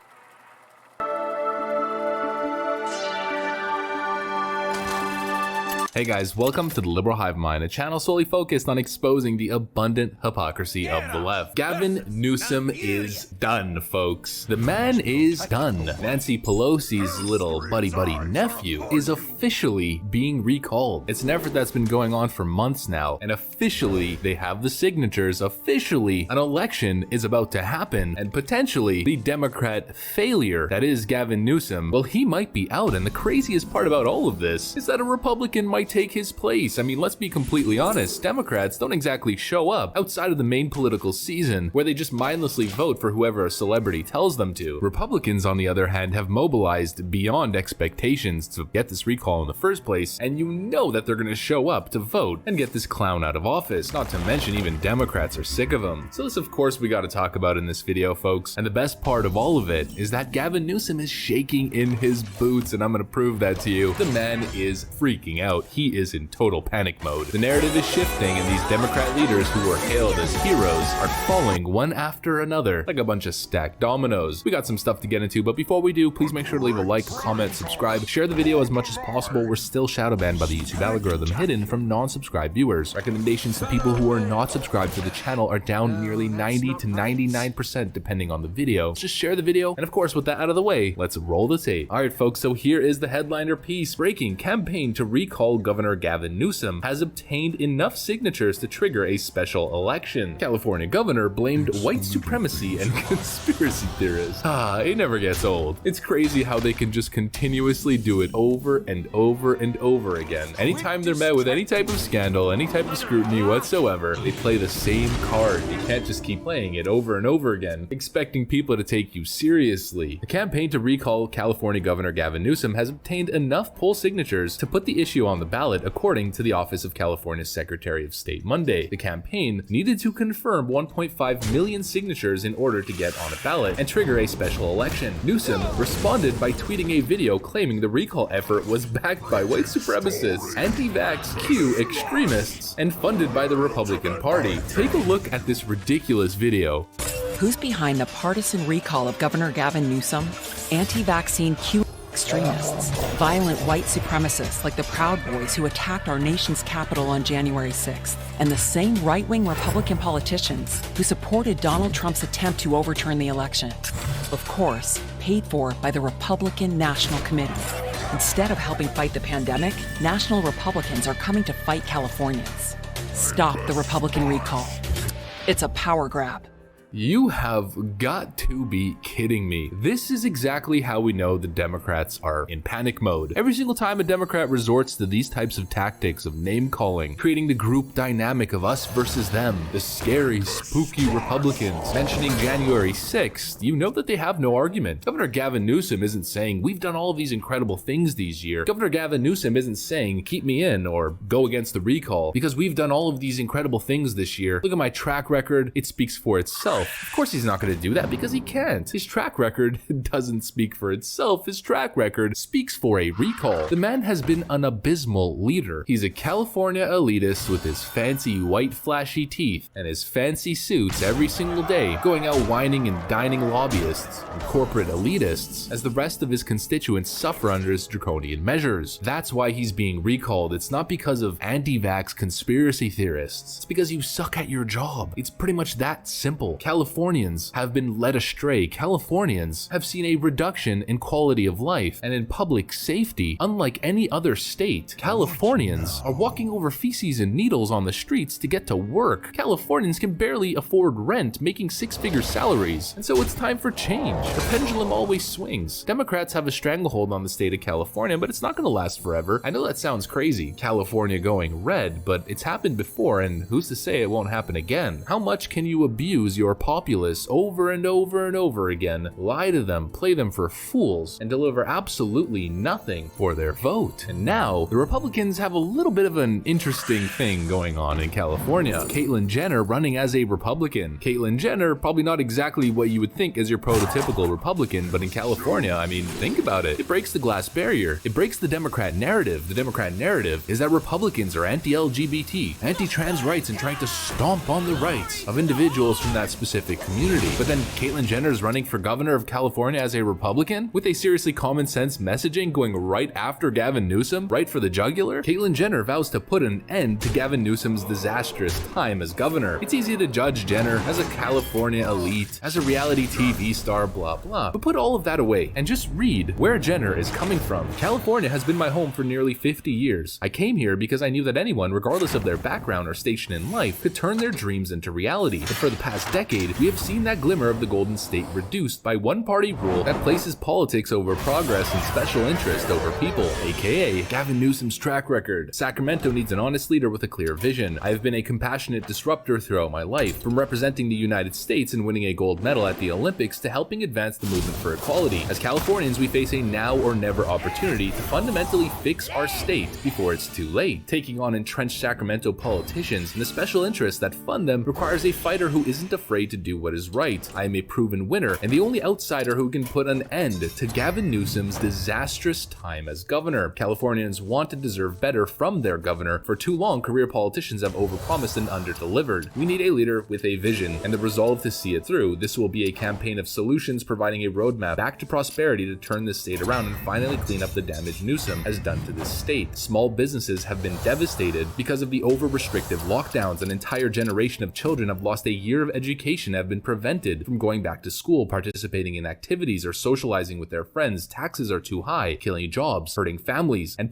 S2: Hey guys, welcome to the Liberal Hive Mind, a channel solely focused on exposing the abundant hypocrisy of the left. Gavin Newsom is done, folks. The man is done. Nancy Pelosi's little buddy nephew is officially being recalled. It's an effort that's been going on for months now, and officially they have the signatures. Officially, an election is about to happen, and potentially the Democrat failure that is Gavin Newsom, well, he might be out. And the craziest part about all of this is that a Republican might take his place. I mean, let's be completely honest, Democrats don't exactly show up outside of the main political season where they just mindlessly vote for whoever a celebrity tells them to. Republicans, on the other hand, have mobilized beyond expectations to get this recall in the first place, and you know that they're going to show up to vote and get this clown out of office. Not to mention, even Democrats are sick of him. So this, of course, we got to talk about in this video, folks. And the best part of all of it is that Gavin Newsom is shaking in his boots, and I'm going to prove that to you. The man is freaking out. He is in total panic mode. The narrative is shifting, and these Democrat leaders who were hailed as heroes are falling one after another like a bunch of stacked dominoes. We got some stuff to get into, but before we do, please make sure to leave a like, comment, subscribe, share the video as much as possible. We're still shadow banned by the YouTube algorithm, hidden from non-subscribed viewers. Recommendations to people who are not subscribed to the channel are down nearly 90 to 99% depending on the video. Just share the video, and of course, with that out of the way, let's roll the tape. Alright folks, so here is the headliner piece. Breaking: campaign to recall Governor Gavin Newsom has obtained enough signatures to trigger a special election. California governor blamed white supremacy and conspiracy theorists. It never gets old. It's crazy how they can just continuously do it over and over and over again. Anytime they're met with any type of scandal, any type of scrutiny whatsoever, they play the same card. You can't just keep playing it over and over again, expecting people to take you seriously. The campaign to recall California Governor Gavin Newsom has obtained enough poll signatures to put the issue on the ballot, according to the Office of California's Secretary of State Monday. The campaign needed to confirm 1.5 million signatures in order to get on a ballot and trigger a special election. Newsom responded by tweeting a video claiming the recall effort was backed by white supremacists, anti-vax Q extremists, and funded by the Republican Party. Take a look at this ridiculous video.
S16: Who's behind the partisan recall of Governor Gavin Newsom? Anti-vaccine Q extremists, violent white supremacists like the Proud Boys who attacked our nation's capital on January 6th, and the same right-wing Republican politicians who supported Donald Trump's attempt to overturn the election. Of course, paid for by the Republican National Committee. Instead of helping fight the pandemic, national Republicans are coming to fight Californians. Stop the Republican recall. It's a power grab.
S2: You have got to be kidding me. This is exactly how we know the Democrats are in panic mode. Every single time a Democrat resorts to these types of tactics of name calling, creating the group dynamic of us versus them, the scary, spooky Republicans, mentioning January 6th, you know that they have no argument. Governor Gavin Newsom isn't saying, we've done all of these incredible things these years. Governor Gavin Newsom isn't saying, keep me in or go against the recall, because we've done all of these incredible things this year. Look at my track record. It speaks for itself. Of course he's not going to do that because he can't. His track record doesn't speak for itself. His track record speaks for a recall. The man has been an abysmal leader. He's a California elitist with his fancy white flashy teeth and his fancy suits every single day, going out whining and dining lobbyists and corporate elitists as the rest of his constituents suffer under his draconian measures. That's why he's being recalled. It's not because of anti-vax conspiracy theorists. It's because you suck at your job. It's pretty much that simple. Californians have been led astray. Californians have seen a reduction in quality of life and in public safety. Unlike any other state, Californians are walking over feces and needles on the streets to get to work. Californians can barely afford rent, making six-figure salaries. And so it's time for change. The pendulum always swings. Democrats have a stranglehold on the state of California, but it's not going to last forever. I know that sounds crazy, California going red, but it's happened before, and who's to say it won't happen again? How much can you abuse your populace over and over and over again, lie to them, play them for fools, and deliver absolutely nothing for their vote. And now, the Republicans have a little bit of an interesting thing going on in California. Caitlyn Jenner running as a Republican. Caitlyn Jenner, probably not exactly what you would think as your prototypical Republican, but in California, I mean, think about it. It breaks the glass barrier. It breaks the Democrat narrative. The Democrat narrative is that Republicans are anti-LGBT, anti-trans rights, and trying to stomp on the rights of individuals from that specific community. But then Caitlyn Jenner is running for governor of California as a Republican with a seriously common sense messaging going right after Gavin Newsom, right for the jugular. Caitlyn Jenner vows to put an end to Gavin Newsom's disastrous time as governor. It's easy to judge Jenner as a California elite, as a reality TV star, blah blah. But put all of that away and just read where Jenner is coming from. California has been my home for nearly 50 years. I came here because I knew that anyone, regardless of their background or station in life, could turn their dreams into reality. But for the past decade, we have seen that glimmer of the Golden State reduced by one-party rule that places politics over progress and special interest over people, aka Gavin Newsom's track record. Sacramento needs an honest leader with a clear vision. I have been a compassionate disruptor throughout my life, from representing the United States and winning a gold medal at the Olympics to helping advance the movement for equality. As Californians, we face a now or never opportunity to fundamentally fix our state before it's too late. Taking on entrenched Sacramento politicians and the special interests that fund them requires a fighter who isn't afraid to do what is right. I am a proven winner and the only outsider who can put an end to Gavin Newsom's disastrous time as governor. Californians want and deserve better from their governor. For too long, career politicians have overpromised and underdelivered. We need a leader with a vision and the resolve to see it through. This will be a campaign of solutions, providing a roadmap back to prosperity to turn this state around and finally clean up the damage Newsom has done to this state. Small businesses have been devastated because of the over-restrictive lockdowns. An entire generation of children have lost a year of education, have been prevented from going back to school, participating in activities, or socializing with their friends. Taxes are too high, killing jobs, hurting families, and putting